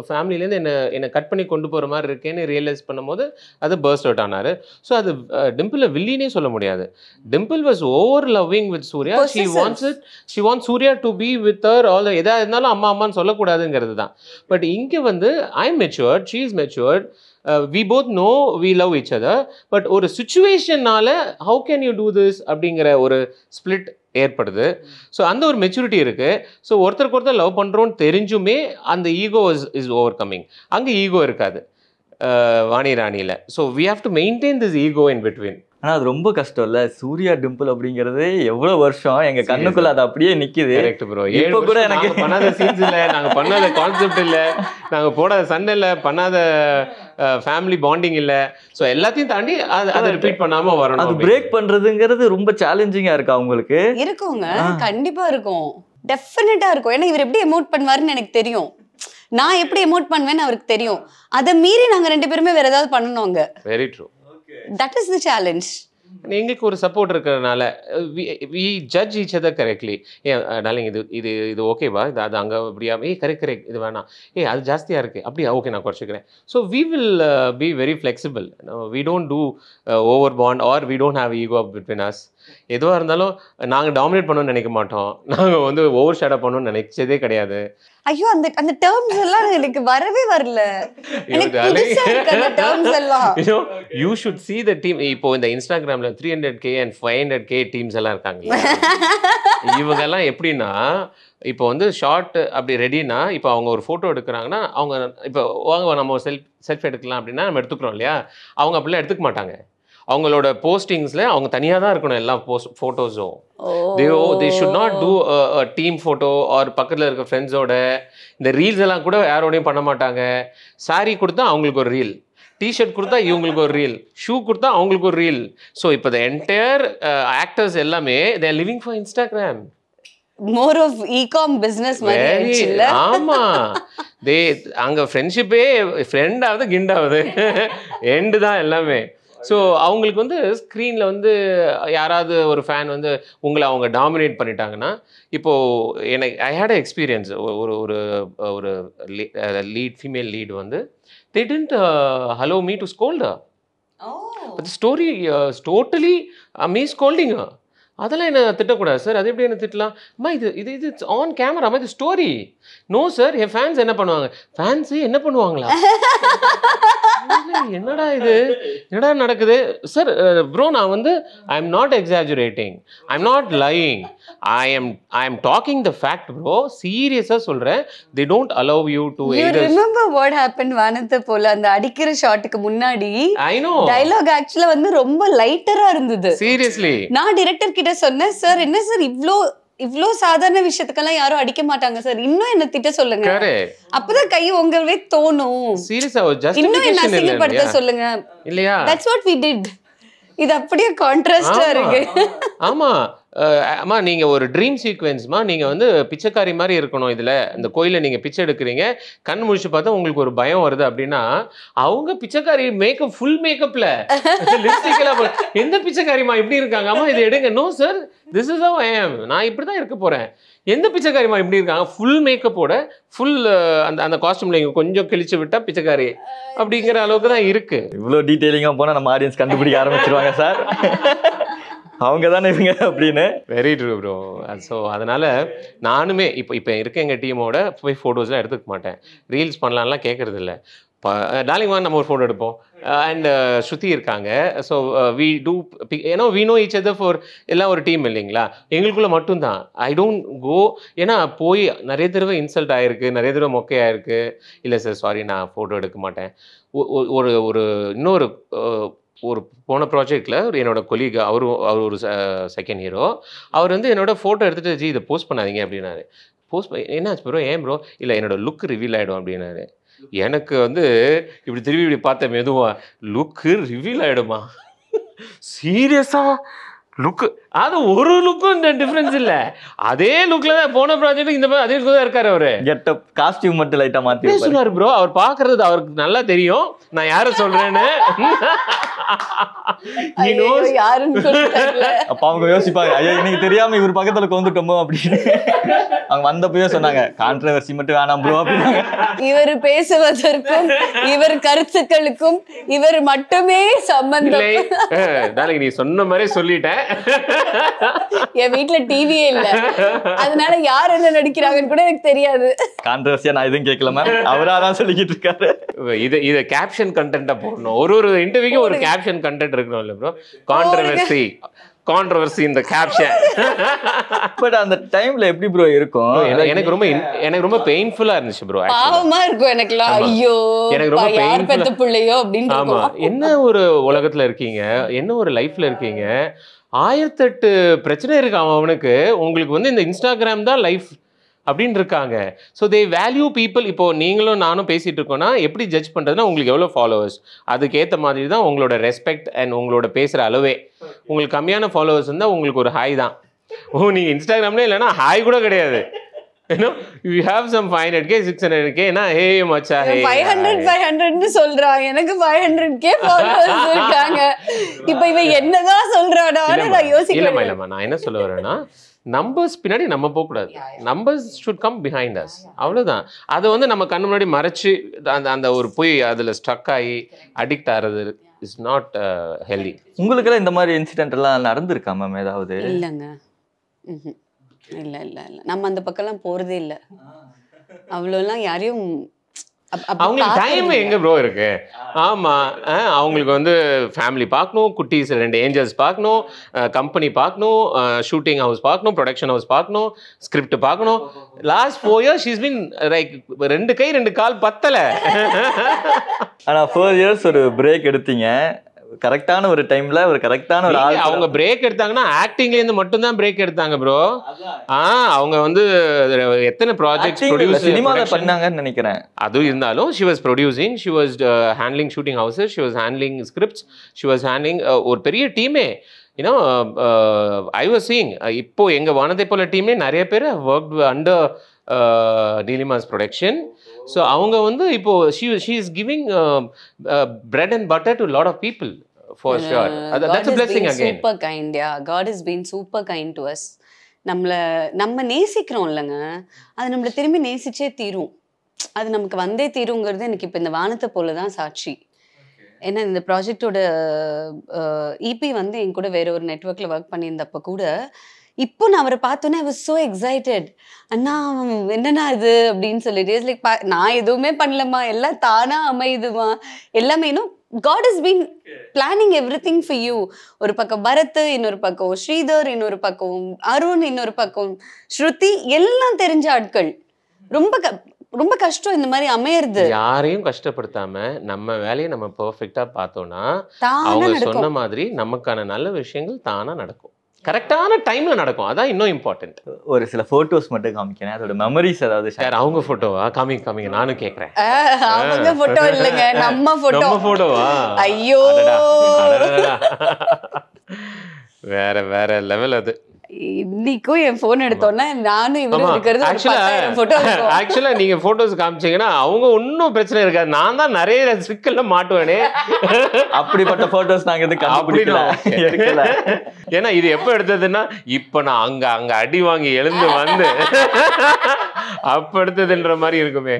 ஃபேமிலியிலேருந்து என்னை கட் பண்ணி கொண்டு போகிற மாதிரி இருக்கேன்னு ரியலைஸ் பண்ணும்போது அது பர்ஸ்ட் அவுட் ஆனார். ஸோ அது டிம்பிளை வில்லினே சொல்ல முடியாது. Dimple was over loving with Surya. She wants Surya to be with her all. எதாக இருந்தாலும் அம்மான்னு சொல்லக்கூடாதுங்கிறது தான். பட் இங்கே வந்து I am matured, she is matured. We both know we love each other, but ஒரு சுச்சுவேஷன்னால how can you do this அப்படிங்கிற ஒரு ஸ்பிளிட் ஏற்படுது. ஸோ அந்த ஒரு மெச்சூரிட்டி இருக்குது. ஸோ ஒருத்தருக்கு லவ் பண்ணுறோன்னு தெரிஞ்சுமே அந்த ஈகோ இஸ் ஓவர் கம்மிங். அங்கே ஈகோ இருக்காது வாணி ராணியில். So we have to maintain this ego in between. ஆனால் அது ரொம்ப கஷ்டம் இல்லை? சூர்யா டிம்பிள் அப்படிங்கிறது எவ்வளோ வருஷம் எங்கள் கண்ணுக்குள்ள அது அப்படியே நிற்கிது. Correct bro. இப்போ கூட எனக்கு பண்ணாத சீன்ஸ் இல்லை, நாங்கள் பண்ணாத கான்செப்ட் இல்லை, நாங்கள் போடாத சண்டை இல்லை, பண்ணாத ஃபேமிலி பாண்டிங் இல்லை. ஸோ எல்லாத்தையும் தாண்டி அதை ரிப்பீட் பண்ணாமல் வரணும். அது பிரேக் பண்ணுறதுங்கிறது ரொம்ப சேலஞ்சிங்காக இருக்கா உங்களுக்கு? இருக்குங்க, கண்டிப்பாக இருக்கும், டெஃபினட்டாக இருக்கும். ஏன்னா இவர் எப்படி எமோட் பண்ணுவாருன்னு எனக்கு தெரியும், நான் எப்படி எமோட் பண்ணுவேன்னு அவருக்கு தெரியும். அதை மீறி நாங்கள் 2 பேருமே வேற ஏதாவது பண்ணணுங்க. Very true. That is the challenge. எங்களுக்கு ஒரு சப்போர்ட் இருக்கிறதுனால we judge each other correctly. Darling இது ஓகேவா, அது அங்கே அப்படியா, கரெக்ட் இது வேணாம், அது ஜாஸ்தியாக இருக்குது அப்படியா, ஓகே நான் குறைச்சிக்கிறேன். So we will be very flexible. We don't do over bond or we don't have ego between us. எதுவாக இருந்தாலும் நாங்கள் டாமினேட் பண்ணணும்னு நினைக்க மாட்டோம், நாங்கள் வந்து ஓவர் ஷேடோ பண்ணணும்னு நினைச்சதே கிடையாது. ஐயோ அந்த அந்த டேர்ம்ஸ் எல்லாம் எனக்கு வரவே வரல. எனக்கு புதுசா இருக்கு அந்த டேர்ம்ஸ் எல்லாம். You should see the team. இப்போ இந்த இன்ஸ்டாகிராம்ல 300K and 500K டீம்ஸ் எல்லாம் இருக்காங்க. இவங்கெல்லாம் எப்படின்னா இப்போ வந்து ஷார்ட் அப்படி ரெடினா இப்போ அவங்க ஒரு ஃபோட்டோ எடுக்கிறாங்கன்னா அவங்க இப்போ வாங்க நம்ம ஒரு செல்ஃப் எடுக்கலாம் அப்படின்னா நம்ம எடுத்துக்கிறோம் இல்லையா, அவங்க அப்படிலாம் எடுத்துக்க மாட்டாங்க. அவங்களோட போஸ்டிங்ஸில் அவங்க தனியாக தான் இருக்கணும் எல்லா ஃபோட்டோஸும். they should not do a team photo or பக்கத்தில் இருக்க ஃப்ரெண்ட்ஸோட. இந்த ரீல்ஸ் எல்லாம் கூட யாரோடையும் பண்ண மாட்டாங்க. சாரி கொடுத்தா அவங்களுக்கு ஒரு ரீல், டிஷர்ட் கொடுத்தா இவங்களுக்கு ஒரு ரீல், ஷூ கொடுத்தா அவங்களுக்கு ஒரு ரீல். ஸோ இப்போ த என்டையர் ஆக்டர்ஸ் எல்லாமே they are living for Instagram. More of ecom business மாதிரி ஆயிடுச்சுல்ல. ஆமா, அங்க ஃப்ரெண்ட்ஷிப்பே ஃப்ரெண்டாவது கிண்டாவது எண்டு தான் எல்லாமே. ஸோ அவங்களுக்கு வந்து ஸ்க்ரீனில் வந்து யாராவது ஒரு ஃபேன் வந்து உங்களை அவங்க டாமினேட் பண்ணிட்டாங்கன்னா, இப்போது எனக்கு ஐ ஹேட் எக்ஸ்பீரியன்ஸ். ஒரு ஒரு ஒரு லீட் ஃபீமேல் லீட் வந்து they didn't allow me to scold her. But the story totally me scolding her. அதெல்லாம் என்ன திட்டக்கூடாது சார், அது எப்படி என்ன திட்டலாம்? அம்மா இது இது இது ஆன் கேமரா, அம்மா இது ஸ்டோரி. நோ சார், என் ஃபேன்ஸ் என்ன பண்ணுவாங்க? ஃபேன்ஸு என்ன பண்ணுவாங்களா? என்னடா இது, என்னடா நடக்குது சார்? ப்ரோ நான் வந்து I am not exaggerating, I am not lying, I am talking the fact bro. சீரியஸாக சொல்கிறேன். they don't allow you to either. You remember what happened வானத்தை போல அந்த அடிக்கிற ஷாட்டுக்கு முன்னாடி I know டயலாக் ஆக்சுவலா வந்து ரொம்ப லைட்டரா இருந்தது. சீரியஸ்லி நான் டைரக்டர் கிட்ட சொன்னேன், சார் என்ன சார் இவ்ளோ சாதாரண விஷயத்துக்கெல்லாம் யாரும் அடிக்க மாட்டாங்க சார், இன்னும் என்ன திட்ட சொல்லுங்க, அப்பதான் கை உங்களவே தோணும். சீரியஸா இன்னும் என்ன அசிங்கப்படுத்த சொல்லுங்க இல்லையா? That's what we did. இது அப்படியே கான்ட்ராஸ்டா இருக்கு. ஆமா அம்மா, நீங்கள் ஒரு ட்ரீம் சீக்வென்ஸ்மா, நீங்கள் வந்து பிச்சைக்காரி மாதிரி இருக்கணும். இதில் இந்த கோயிலில் நீங்கள் பிச்சை எடுக்கிறீங்க, கண் முழிச்சு பார்த்தா உங்களுக்கு ஒரு பயம் வருது அப்படின்னா, அவங்க பிச்சைக்காரி மேக்கப் ஃபுல் மேக்கப்பில் லிப்ஸ்டிக்கெல்லாம் எந்த பிச்சைக்காரிமா இப்படி இருக்காங்க? அம்மா இதை எடுங்க. No sir, this is how I am, நான் இப்படி தான் இருக்க போகிறேன். எந்த பிச்சைக்காரிமா இப்படி இருக்காங்க? ஃபுல் மேக்கப்போட ஃபுல் அந்த அந்த காஸ்டியூமில் இங்கே கொஞ்சம் கிழிச்சு விட்டால் பிச்சைக்காரி அப்படிங்கிற அளவுக்கு தான் இருக்குது. இவ்வளோ டீட்டெயிலிங்காக போனால் நம்ம ஆடியன்ஸ் கண்டுபிடிக்க ஆரம்பிச்சிருவாங்க சார், அவங்க தானே இவங்க அப்படின்னு. Very true bro. ஸோ அதனால் நானுமே இப்போ இருக்க எங்கள் டீமோட போய் ஃபோட்டோஸ்லாம் எடுத்துக்க மாட்டேன். ரீல்ஸ் பண்ணலான்லாம் கேட்குறது இல்லை. டார்லிங் வாங்க நம்ம ஒரு ஃபோட்டோ எடுப்போம். அண்ட் ஸ்ருதி இருக்காங்க. ஸோ வி டூ, ஏன்னா we know each other for எல்லாம் ஒரு டீம் இல்லைங்களா? எங்களுக்குள்ளே மட்டும்தான். ஐ டோன்ட் கோ, ஏன்னா போய் நிறைய தடவை இன்சல்ட் ஆகிருக்கு, நிறைய தடவை மொக்கையாயிருக்கு. இல்லை சார் சாரி, நான் ஃபோட்டோ எடுக்க மாட்டேன். ஒரு இன்னொரு ஒரு போன ப்ராஜெக்டில் ஒரு என்னோட கொலீக், அவர் ஒரு செகண்ட் ஹீரோ, அவர் வந்து என்னோட ஃபோட்டோ எடுத்துகிட்டு ஜி இதை போஸ்ட் பண்ணாதீங்க அப்படின்னாரு. என்னாச்சு ப்ரோ, ஏன் ப்ரோ? இல்லை என்னோட லுக் ரிவீல் ஆகிடும் அப்படின்னாரு. எனக்கு வந்து இப்படி திரும்பி இப்படி பார்த்தேன் மெதுவாக, லுக்கு ரிவீல் ஆகிடுமா? சீரியஸா? லுக்கு அது ஒரு லுக்கும் டிஃப்ரென்ஸ் இல்லை, அதே லுக்கில் தான் போன ப்ராஜெக்ட் இந்த அதே லுக்கு தான் இருக்காரு. அவரு கெட்டப் காஸ்டியூம் மட்டும் லைட்டாக மாற்றி சொன்னார் ப்ரோ. அவர் பார்க்கறது அவருக்கு நல்லா தெரியும் நான் யாரை சொல்கிறேன்னு. அப்போ அவங்க யோசிப்பாங்க, ஐயா இன்னைக்கு தெரியாமல் இவர் பக்கத்தில் வந்துட்டோமோ அப்படின்னு. அவங்க வந்தப்பயே சொன்னாங்க, கான்ட்ரவர்சி மட்டும் வேணாம் ப்ரோ அப்படின்னாங்க. இவர் பேசுவதற்கும் இவர் கருத்துக்களுக்கும் இவர் மட்டுமே சம்பந்தம். நீ சொன்ன மாதிரி சொல்லிட்டேன். என் வீட்டுல டிவியே இல்ல, அதனால யார் என்ன நடிக்கிறாங்கன்னு கூட எனக்கு தெரியாது. கான்ட்ரவர்சியா நான் எதுவும் கேட்கல மேம், அவரா தான் சொல்லிக்கிட்டு இருக்காரு. இது கேப்ஷன் கண்டென்ட்டா போடணும். ஒரு இன்டர்வியூக்கு ஒரு கேப்ஷன் கண்டென்ட் இருக்கணும் இல்ல ப்ரோ? கான்ட்ரவர்சி இந்த கேப்ஷன். பட் அந்த டைம்ல எப்படி ப்ரோ இருக்கும்? எனக்கு ரொம்ப பெயின்ஃபுல்லா இருந்துச்சு ப்ரோ. பாவமா இருக்கும் எனக்குலாம். ஐயோ எனக்கு ரொம்ப பெயின்ஃபுல் பிள்ளையோ அப்படின்னு. ஆமா, என்ன ஒரு உலகத்துல இருக்கீங்க, என்ன ஒரு லைஃப்ல இருக்கீங்க, 1008 பிரச்சனை இருக்கு அவனுக்கு. உங்களுக்கு வந்து இந்த இன்ஸ்டாகிராம் தான் லைஃப் அப்படின்னு இருக்காங்க. So they value people. இப்போ நீங்களும் நானும் பேசிட்டு இருக்கோம்னா எப்படி ஜட்ஜ் பண்ணுறதுனா உங்களுக்கு எவ்வளோ ஃபாலோவர்ஸ், அதுக்கேற்ற மாதிரி தான் உங்களோட ரெஸ்பெக்ட் அண்ட் உங்களோட பேசுகிற அளவே. உங்களுக்கு கம்மியான ஃபாலோவர்ஸ் இருந்தால் உங்களுக்கு ஒரு ஹாய் தான். நீங்கள் இன்ஸ்டாகிராம்ல இல்லைன்னா ஹாய் கூட கிடையாது. You have some 500K 600K na hey macha hey 500 னு சொல்றான். எனக்கு 500K followers இருக்காங்க. இப்போ இவன் என்னதான் சொல்றானோ நான் யோசிக்கிறேன். இல்லம்மா நான் என்ன சொல்ல வரேன்னா, நம்பர்ஸ் பின்னாடி நம்ம போக கூடாது. Numbers should come behind as, அவ்வளவுதான். அதை வந்து நம்ம கண்ணு முன்னாடி மறைச்சு அந்த ஒரு போய் அதுல ஸ்ட்ரக் ஆகி அடிக்ட் ஆகிறது இஸ் நாட் ஹெல்தி. உங்களுக்கெல்லாம் இந்த மாதிரி இன்சிடென்ட் எல்லாம் நடந்திருக்கா மேம் ஏதாவது? இல்லைங்க. இல்லை இல்லை இல்லை, நம்ம அந்த பக்கம்லாம் போகிறதே இல்லை. அவ்வளோலாம் யாரையும் அவங்களுக்கு டைம் எங்க ப்ரோ இருக்கு? ஆமா, அவங்களுக்கு வந்து ஃபேமிலி பார்க்கணும், குட்டீஸ் 2 ஏஞ்சல்ஸ் பார்க்கணும், கம்பெனி பார்க்கணும், ஷூட்டிங் ஹவுஸ் பார்க்கணும், ப்ரொடக்ஷன் ஹவுஸ் பார்க்கணும், ஸ்கிரிப்ட் பார்க்கணும். Last 4 years she's been like 2 கை 2 கால் பத்தல. ஆனா 4 years ஒரு பிரேக் எடுத்தீங்க. கரெக்டான ஒரு டைம்ல ஒரு கரெக்டான ஒரு ஆள் அவங்க பிரேக் எடுத்தாங்கன்னா ஆக்டிங்ல இருந்து மட்டும் தான் பிரேக் எடுத்தாங்க ப்ரோ. அவங்க வந்து எத்தனை ப்ராஜெக்ட்ஸ் ப்ரொடியூஸ் சினிமால பண்ணாங்கன்னு நினைக்கிறேன். அது இருந்தாலும் she was producing, she was handling shooting houses, she was handling scripts, she was handling ஒரு பெரிய டீமே. யூனோ ஐ வாஸ் சீயிங் இப்போ எங்க வானத்தை போல டீமே நிறைய பேர் ஒர்க் அண்டர் நீலிமாஸ் ப்ரொடக்ஷன். ஸோ அவங்க வந்து இப்போ she is giving bread and butter to a lot of people for sure. That's a blessing again. Super kind. Yeah, God has been super kind to us. நம்ம நேசிக்கிறோம் இல்லைங்க, அது நம்மளை திரும்பி நேசிச்சே தீரும். அது நமக்கு வந்தே தீருங்கிறது எனக்கு இப்போ இந்த வானத்தை போல தான் சாட்சி. ஏன்னா இந்த ப்ராஜெக்டோட இபி வந்து என் கூட வேற ஒரு நெட்வொர்க்கில் ஒர்க் பண்ணியிருந்தப்போ கூட இப்போ நான் அவரை பார்த்தோன்னே ஐ வாஸ் ஸோ எக்ஸைட்டட். அண்ணா என்னண்ணா இது அப்படின்னு சொல்லிட்டு லைக் நான் எதுவுமே பண்ணலம்மா, எல்லாம் தானா அமையுதுமா எல்லாமே. இன்னும் God has been planning everything for you. ஒரு பக்கம் பரத், இன்னொரு பக்கம் ஸ்ரீதர், இன்னொரு பக்கம் அருண், இன்னொரு பக்கம் ஸ்ருதி, எல்லாம் தெரிஞ்ச ஆட்கள். ரொம்ப கஷ்டம் இந்த மாதிரி அமையறது. யாரையும் கஷ்டப்படுத்தாம நம்ம வேலையை நம்ம பெர்ஃபெக்ட்டா பார்த்தோம்னா அவங்க சொன்ன மாதிரி நமக்கான நல்ல விஷயங்கள் தானா நடக்கும், கரெக்டான டைம்ல நடக்கும். அதான் இன்னும் இம்பார்ட்டன்ட். ஒரு சில போட்டோஸ் மட்டும் காமிக்கிறேன், அதோட மெமரிஸ் ஏதாவது சார். அவங்க போட்டோவா? காமிங்க நானும் கேக்குறேன். அவங்க போட்டோ இல்லங்க, நம்ம போட்டோவா? ஐயோ வேற லெவல் அது. இன்னைக்கும் என் போன் எடுத்தோன்னா நானும் இவரும் இருக்கிறது ஆக்சுவலா நீங்க போட்டோஸ் காமிச்சீங்கன்னா அவங்க ஒன்னும் பிரச்சனை இருக்காது. நான் தான் நிறைய சிக்கல்ல மாட்டுவேனே. அப்படிப்பட்ட போட்டோஸ் நாங்க எதுக்கு எடுக்கல. ஏன்னா இது எப்ப எடுத்ததுன்னா இப்ப நான் அங்க அடி வாங்கி எழுந்து வந்து அப்ப எடுத்ததுன்ற மாதிரி இருக்குமே.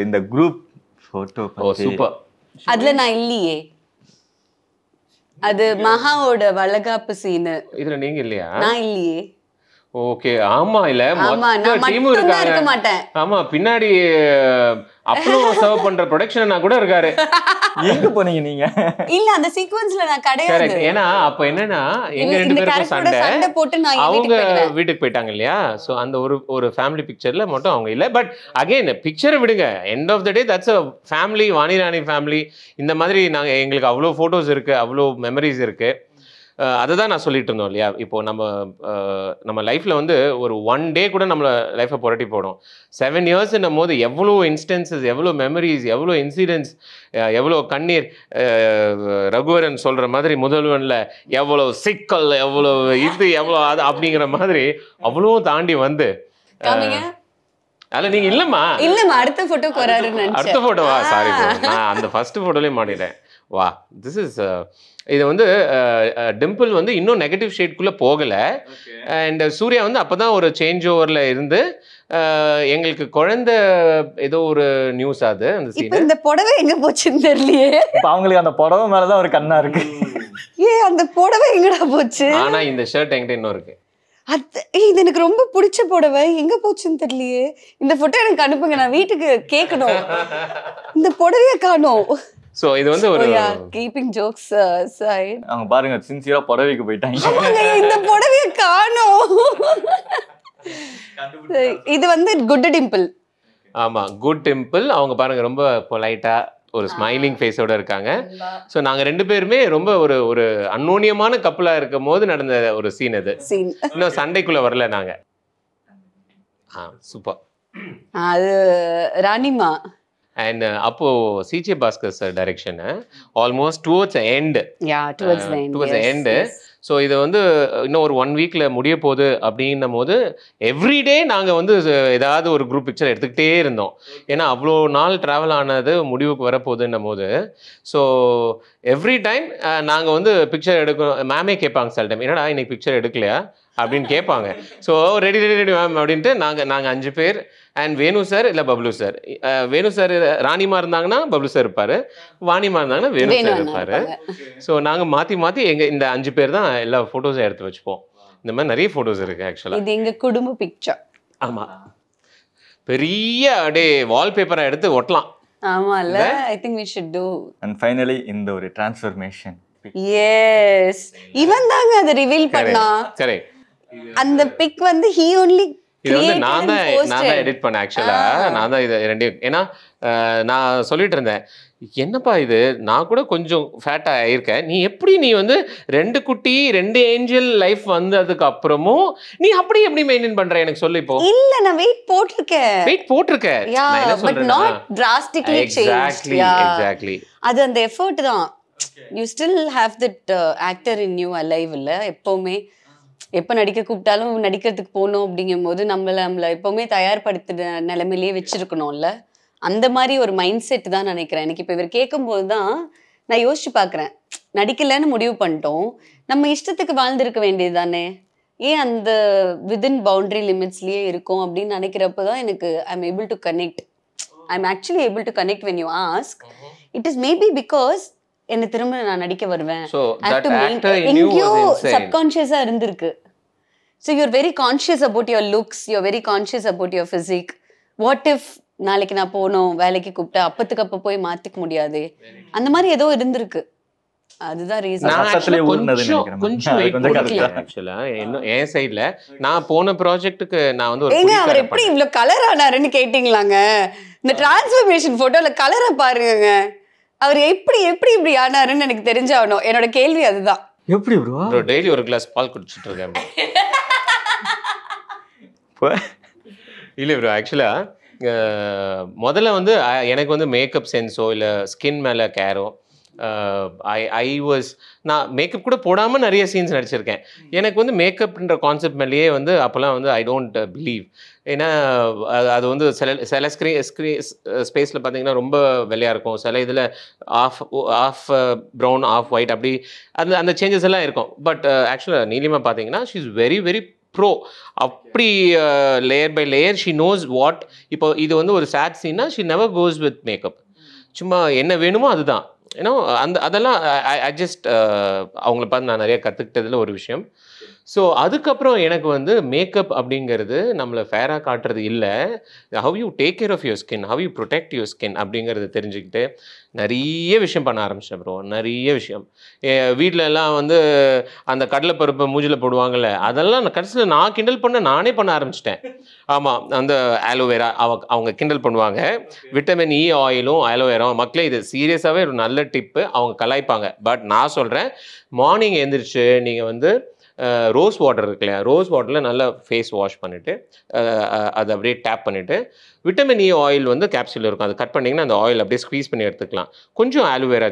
இந்த குரூப் போட்டோ சூப்பர். அதுல நான் இல்லையே, அது மகாவோட வளகாப்பு சீனு. இதுல நீங்க இல்லையா? நான் இல்லையே. ஓகே. ஆமா, இல்ல மொத்த டீமும் இருக்காங்க. ஆமா, பின்னாடி அப்புறம் சர்வ் பண்ற ப்ரொடக்ஷன் கூட இருக்காரு. எங்க போனீங்க நீங்க? இல்ல அந்த சீக்வென்ஸ்ல நான் கிடையாது. ஏன்னா அப்ப என்னன்னா எங்க 2 பேருக்கும் சண்டை போட்டு அவங்க வீட்டுக்கு போயிட்டாங்க இல்லையா. சோ அந்த ஒரு ஃபேமிலி பிக்சர்ல மட்டும் அவங்க இல்ல. பட் அகைன் பிக்சரை விடுங்க, end of the day that's a family, Vani Rani family. இந்த மாதிரி நாங்க எங்களுக்கு அவ்வளோ போட்டோஸ் இருக்கு, அவ்வளோ மெமரிஸ் இருக்கு. அதை தான் நான் சொல்லிட்டு இருந்தோம் இல்லையா. இப்போ நம்ம லைஃப்ல வந்து ஒரு 1 டே கூட நம்மள லைஃப்பை புரட்டி போடும். 7 இயர்ஸ்ன்னும் போது எவ்வளோ இன்ஸ்டன்சஸ், எவ்வளோ மெமரிஸ், எவ்வளோ இன்சிடென்ட்ஸ், எவ்வளோ கண்ணீர். ரகுவரன் சொல்ற மாதிரி முதல்வன்ல எவ்வளோ சிக்கல், எவ்வளோ இது, எவ்வளோ அது அப்படிங்கிற மாதிரி அவ்வளோ தாண்டி வந்து நீங்க இல்லம்மா அடுத்த போட்டோக்கு வராருன்னு நினைச்சேன். அடுத்த போட்டோவா? சாரி, நான் அந்த ஃபர்ஸ்ட் போட்டோலயே மாட்டிட்டேன். வா, திஸ் இஸ் இது வந்து டிம்பிள் வந்து இன்னும் நெகட்டிவ் ஷேட்குள்ள போகல. அண்ட் சூர்யா வந்து அப்பதான் ஒரு சேஞ்ச் ஓவர்ல இருந்து எங்களுக்கு குழந்தை ஏதோ ஒரு நியூஸ். அது அந்த சீன் இந்த புடவை எங்க போச்சுன்னு தெரியலையே. அவங்களுக்கு அந்த புடவை மேலதான் ஒரு கண்ணா இருக்கு. அந்த புடவை எங்கடா போச்சு? ஆனா இந்த ஷர்ட் என்கிட்ட இன்னும் இருக்கு. இது எனக்கு ரொம்ப பிடிச்ச புடவை, எங்க போச்சுன்னு தெரியலையே. இந்த போட்டோ எனக்கு அனுப்புங்க, நான் வீட்டுக்கு கேட்கணும். இந்த புடவைய காணோம். சோ இது வந்து ஒரு கீப்பிங் ஜோக்ஸ் சைடு. அவங்க பாருங்க சின்சியரா புடவைக்கு போயிட்டாங்க. இந்த புடவைய காணோம். இது வந்து குட் டிம்பிள். ஆமா, குட் டிம்பிள். அவங்க பாருங்க ரொம்ப பொலைட்டா ஒரு ஸ்மைலிங் ஃபேஸோட இருக்காங்க. ஸோ நாங்க 2 பேருமே ரொம்ப ஒரு அன்னோனியமான கப்பலா இருக்கும் போது நடந்த ஒரு சீன் அது. இன்னும் சண்டைக்குள்ள வரல நாங்க. சூப்பர். அது ராணிமா. அண்ட் அப்போ CJ Bhaskar sir direction almost towards end. So இது வந்து இன்னும் ஒரு 1 வீக்ல முடிய போகுது அப்படின்னும் போது எவ்ரிடே நாங்கள் வந்து ஏதாவது ஒரு குரூப் பிக்சர் எடுத்துக்கிட்டே இருந்தோம். ஏன்னா அவ்வளோ நாள் ட்ராவல் ஆனது முடிவுக்கு வரப்போகுதுன்னும் போது ஸோ எவ்ரி டைம் நாங்கள் வந்து பிக்சர் எடுக்கணும். மேமே கேட்பாங்க சில டைம், என்னடா இன்னைக்கு பிக்சர் எடுக்கலையா அப்படின்னு கேட்பாங்க. So ready ready ready ma'am அப்படின்ட்டு நாங்கள் 5 பேர் அண்ட் வேணு சார் இல்லை பப்ளு சார். வேணு சார் ராணிமா இருந்தாங்கன்னா பப்ளு சார் இருப்பார், வாணிமா இருந்தாங்கன்னா வேணு சார் இருப்பார். ஸோ நாங்கள் மாற்றி இந்த 5 பேர் தான் எல்லா ஃபோட்டோஸும் எடுத்து வச்சுப்போம். இந்த மாதிரி நிறைய ஃபோட்டோஸ் இருக்குது ஆக்சுவலாக. இது எங்கள் குடும்ப பிக்சர். ஆமாம், பெரிய அப்படியே வால்பேப்பரை எடுத்து ஒட்டலாம். ஆமால்ல, I think we should do. And finally இந்த ஒரு டிரான்ஸ்ஃபர்மேஷன். எஸ், இவன் தாங்க அதை ரிவீல் பண்ணா. சரி, அந்த பிக் வந்து he only இது வந்து நான் தான் எடிட் பண்ணேன் ஆக்சுவலா. நான் தான் இது ரெண்டையும், ஏன்னா நான் சொல்லிட்டு இருந்தேன் என்னப்பா இது, நான் கூட கொஞ்சம் ஃபேட்டா ஆயிருக்கேன், நீ வந்து 2 குட்டி 2 ஏஞ்சல் லைஃப் வந்ததுக்கு அப்புறமும் நீ அப்படி எப்படி மெயின்டைன் பண்ற எனக்கு சொல்லு. இப்போ இல்ல, நான் வெயிட் போட்டிருக்கேன். நான் என்ன சொல்றேன், not drastically changed. Exactly. அது அந்த எஃபோர்ட் தான். You still have that actor in you alive இல்ல. எப்போ நடிக்க கூப்பிட்டாலும் நடிக்கிறதுக்கு போகணும் அப்படிங்கும் போது நம்மள எப்பவுமே தயார்படுத்துற நிலைமையிலேயே வச்சிருக்கணும்ல. அந்த மாதிரி ஒரு மைண்ட் செட் தான் நினைக்கிறேன். எனக்கு இப்போ இவர் கேட்கும்போது தான் நான் யோசிச்சு பார்க்குறேன், நடிக்கலன்னு முடிவு பண்ணிட்டோம், நம்ம இஷ்டத்துக்கு வாழ்ந்துருக்க வேண்டியது தானே, ஏன் அந்த வித்தின் பவுண்டரி லிமிட்ஸ்லேயே இருக்கும் அப்படின்னு நினைக்கிறப்ப தான் எனக்கு I'm able to connect. I'm actually able to connect when you ask. It is maybe because என்ன திரும்ப நான் நடிக்க வருவேன், எங்கேயோ சப்கான்ஷியஸா இருந்திருக்கு. So you are very conscious about your looks, you are very conscious about your physique. What if நாளைக்கு நான் போனோம் வேலைக்கு கூப்பிட்டா அப்பத்துக்கு அப்போ போய் மாத்திக்க முடியாது, அந்த மாதிரி ஏதோ இருந்திருக்கு. அதுதான் ரீசன். என் சைட்ல நான் போன ப்ராஜெக்ட்டுக்கு நான் வந்து அவர் எப்படி இவ்வளவு கலர் ஆனாருன்னு கேட்டீங்களாங்க. இந்த டிரான்ஸ்ஃபர்மேஷன் போட்டோல கலரை பாருங்க, அவர் எப்படி இப்படி ஆனாருன்னு எனக்கு தெரிஞ்சாகணும். என்னோட கேள்வி அதுதான். எப்படி ப்ரோ டெய்லி ஒரு கிளாஸ் பால் குடிச்சிட்டு இருக்கேன். இல்லை ப்ரோ, ஆக்சுவலா முதல்ல வந்து எனக்கு வந்து மேக்கப் சென்ஸோ இல்லை ஸ்கின் மேலே கேரோ, நான் மேக்கப் கூட போடாமல் நிறைய சீன்ஸ் நடிச்சிருக்கேன். எனக்கு வந்து மேக்கப்ன்ற கான்செப்ட் மேலேயே வந்து அப்போல்லாம் வந்து ஐ டோன்ட் பிலீவ். ஏன்னா அது வந்து சில ஸ்பேஸில் பார்த்தீங்கன்னா ரொம்ப வெள்ளையாக இருக்கும், சில இதில் ஆஃப் ப்ரௌன் ஆஃப் ஒயிட் அப்படி அந்த சேஞ்சஸ் எல்லாம் இருக்கும். பட் ஆக்சுவலாக நீலிமா பார்த்தீங்கன்னா she is very very bro. அப்படி layer by layer she knows what. இப்போ இது வந்து ஒரு சேட் சீன்னா she never goes with makeup, சும்மா என்ன வேணுமோ அதுதான். ஏன்னா அதெல்லாம் அட்ஜஸ்ட் அவங்கள பார்த்து நான் நிறைய கற்றுக்கிட்டதில் ஒரு விஷயம். ஸோ அதுக்கப்புறம் எனக்கு வந்து மேக்கப் அப்படிங்கிறது நம்மளை ஃபேராக காட்டுறது இல்லை, how you take care of your skin, how you protect your skin அப்படிங்கிறது தெரிஞ்சுக்கிட்டு நிறைய விஷயம் பண்ண ஆரம்பிச்சிட்டேன் ப்ரோ. நிறைய விஷயம் வீட்டில் எல்லாம் வந்து அந்த கடலைப்பருப்பை மூஞ்சில் போடுவாங்கள்ல, அதெல்லாம் கடைசியில் நான் கிண்டல் நானே பண்ண ஆரம்பிச்சிட்டேன். ஆமாம், அந்த ஆலோவேரா அவங்க கிண்டல் பண்ணுவாங்க, விட்டமின் இ ஆயிலும் ஆலோவேராவும். மக்களே இது சீரியஸாகவே ஒரு நல்ல டிப்பு, அவங்க கலாய்ப்பாங்க. பட் நான் சொல்கிறேன், மார்னிங் எழுந்திரிச்சு நீங்கள் வந்து ரோஸ் வாட்டர் இருக்கு இல்லையா, ரோஸ் வாட்டரில் நல்லா ஃபேஸ் வாஷ் பண்ணிவிட்டு அதை அப்படியே டேப் பண்ணிவிட்டு விட்டமின் இ ஆயில் வந்து கேப்சூல் இருக்கும், அதை கட் பண்ணிங்கன்னா அந்த ஆயில் அப்படியே ஸ்க்வீஸ் பண்ணி எடுத்துக்கலாம். கொஞ்சம் ஆலோவேரா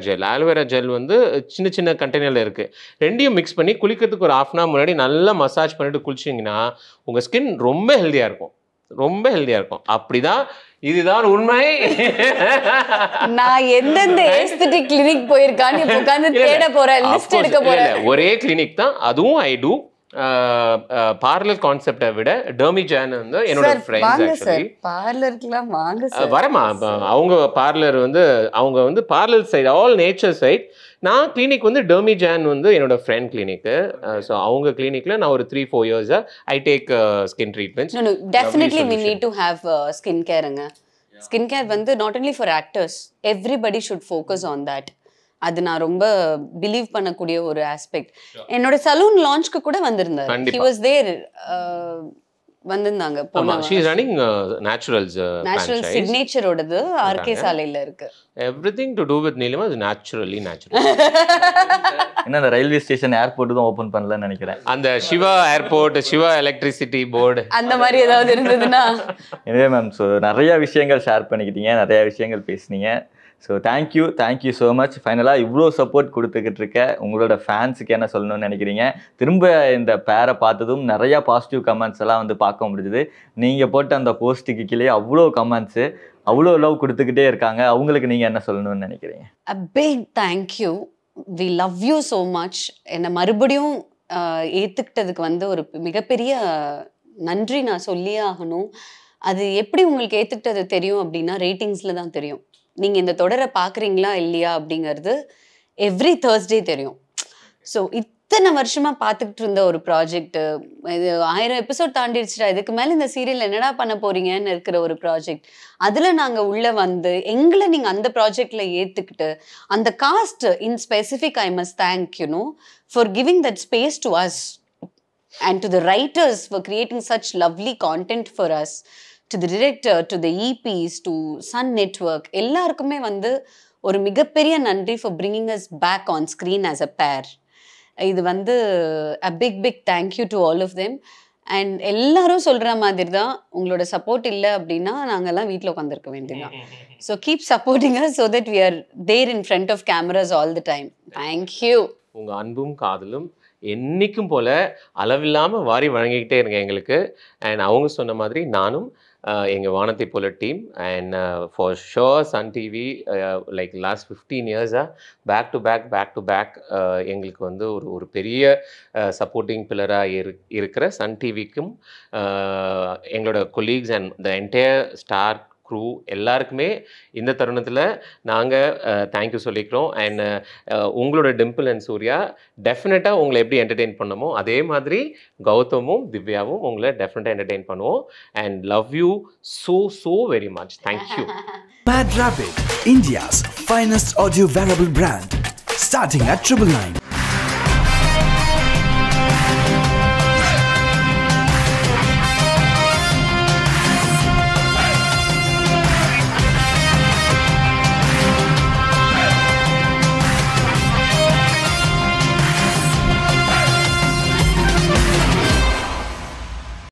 ஜெல் வந்து சின்ன சின்ன கண்டெய்னரில் இருக்குது, ரெண்டையும் மிக்ஸ் பண்ணி குளிக்கிறதுக்கு ஒரு 1/2 hour முன்னாடி நல்லா மசாஜ் பண்ணிவிட்டு குளிச்சிங்கன்னா உங்கள் ஸ்கின் ரொம்ப ஹெல்த்தியாக இருக்கும், ரொம்ப ஹெல்த்தியாக இருக்கும். அப்படிதான், இதுதான் உண்மை. நான் எந்தெந்த ஏஸ்தெட்டிக் கிளினிக் போயிருக்கான்னு இப்ப உட்கார்ந்து தேட போறேன், லிஸ்ட் எடுக்க போறேன். ஒரே கிளினிக் தான் அதுவும். ஐ டூ பார்லர் கான்செப்டை விட டெர்மிஜான் வந்து என்னோட ஃப்ரெண்ட்ஸ். ஆக்சுவலி பார்லருக்குலாம் வாங்க சார், வரமா. அவங்க பார்லர் வந்து அவங்க வந்து parlour side, all nature side. நான் கிளினிக் வந்து டெர்மிஜான் வந்து என்னோட ஃப்ரெண்ட் கிளினிக்கு. ஸோ அவங்க கிளினிக்ல நான் ஒரு 3-4 years I take skin treatments. Definitely we need to have skin கேருங்க. ஸ்கின் கேர் வந்து not only for actors, everybody should focus on that. அது நான் ரொம்ப பிலீவ் பண்ணக்கூடிய ஒரு ஆஸ்பெக்ட். என்னோட சலூன் லான்ச்க்கு கூட வந்திருந்தார், he was there, வந்திருந்தாங்க. she is running naturals சிக்னேச்சரோடது ஆர்கே சாலையில இருக்கு. everything to do with Neelima is naturally natural. என்ன அந்த ரயில்வே ஸ்டேஷன் ஏர்போர்ட் தான் ஓபன் பண்ணலன்னு நினைக்கிறேன், அந்த Siva airport, Siva electricity board அந்த மாதிரி ஏதாவது இருந்ததுன்னா. எனவே மேம், ஸோ நிறைய விஷயங்கள் ஷேர் பண்ணிக்கிட்டீங்க, நிறைய விஷயங்கள் பேசுனீங்க. So thank you so much. ஃபைனலாக இவ்வளோ சப்போர்ட் கொடுத்துக்கிட்டு இருக்க உங்களோட ஃபேன்ஸுக்கு என்ன சொல்லணும்னு நினைக்கிறீங்க? திரும்ப இந்த பேரை பார்த்ததும் நிறையா பாசிட்டிவ் கமெண்ட்ஸ் எல்லாம் வந்து பார்க்க முடிஞ்சுது. நீங்கள் போட்ட அந்த போஸ்ட்டுக்கு கீழே அவ்வளோ கமெண்ட்ஸு, அவ்வளோ லவ் கொடுத்துக்கிட்டே இருக்காங்க. அவங்களுக்கு நீங்கள் என்ன சொல்லணும்னு நினைக்கிறீங்க? A big thank you. We love you so much. என்னை மறுபடியும் ஏற்றுக்கிட்டதுக்கு வந்து ஒரு மிகப்பெரிய நன்றி நான் சொல்லியே ஆகணும். அது எப்படி உங்களுக்கு ஏற்றுக்கிட்டது தெரியும் அப்படின்னா ரேட்டிங்ஸில் தான் தெரியும். நீங்கள் இந்த தொடரை பார்க்குறீங்களா இல்லையா அப்படிங்கிறது எவ்ரி Thursday தெரியும். ஸோ இத்தனை வருஷமாக பார்த்துக்கிட்டு இருந்த ஒரு ப்ராஜெக்ட், இது 1000 எபிசோட் தாண்டிடுச்சுடா, இதுக்கு மேலே இந்த சீரியல் என்னடா பண்ண போறீங்கன்னு இருக்கிற ஒரு ப்ராஜெக்ட். அதில் நாங்கள் உள்ளே வந்து எங்களை நீங்கள் அந்த ப்ராஜெக்டில் ஏற்றுக்கிட்டு அந்த cost in specific I must thank for giving that space to us and to the writers for creating such lovely content for us, to the director, to the EPs, to Sun Network, எல்லாருக்குமே வந்து ஒரு மிகப்பெரிய நன்றி for bringing us back on screen as a pair. இது வந்து a big thank you to all of them. And எல்லாரும் சொல்ற மாதிரி தான், உங்களோட சப்போர்ட் இல்லை அப்படின்னா நாங்கெல்லாம் வீட்டில் உட்காந்துருக்க வேண்டியதான். So keep supporting us so that we are there in front of cameras all the time. Thank you. உங்கள் அன்பும் காதலும் என்றைக்கும் போல் அளவில்லாமல் வாரி வழங்கிக்கிட்டே இருங்க எங்களுக்கு. அண்ட் அவங்க சொன்ன மாதிரி நானும் எங்கள் வானத்தை போல team and for sure Sun TV like last 15 இயர்ஸாக பேக் டு பேக் எங்களுக்கு வந்து ஒரு பெரிய சப்போர்ட்டிங் பில்லராக இருக்கிற சன் டிவிக்கும் எங்களோட colleagues and the entire star crew எல்லாருக்குமே இந்த தருணத்தில் நாங்கள் தேங்க்யூ சொல்லிக்கிறோம். அண்ட் உங்களோட டிம்பிள் அண்ட் சூர்யா டெஃபினட்டாக உங்களை எப்படி என்டர்டெயின் பண்ணமோ அதே மாதிரி கௌதமும் திவ்யாவும் உங்களை டெஃபினட்டாக என்டர்டெயின் பண்ணுவோம். And love you so very much. Thank you. Mad Rapid, India's finest audio wearable brand, starting at 999.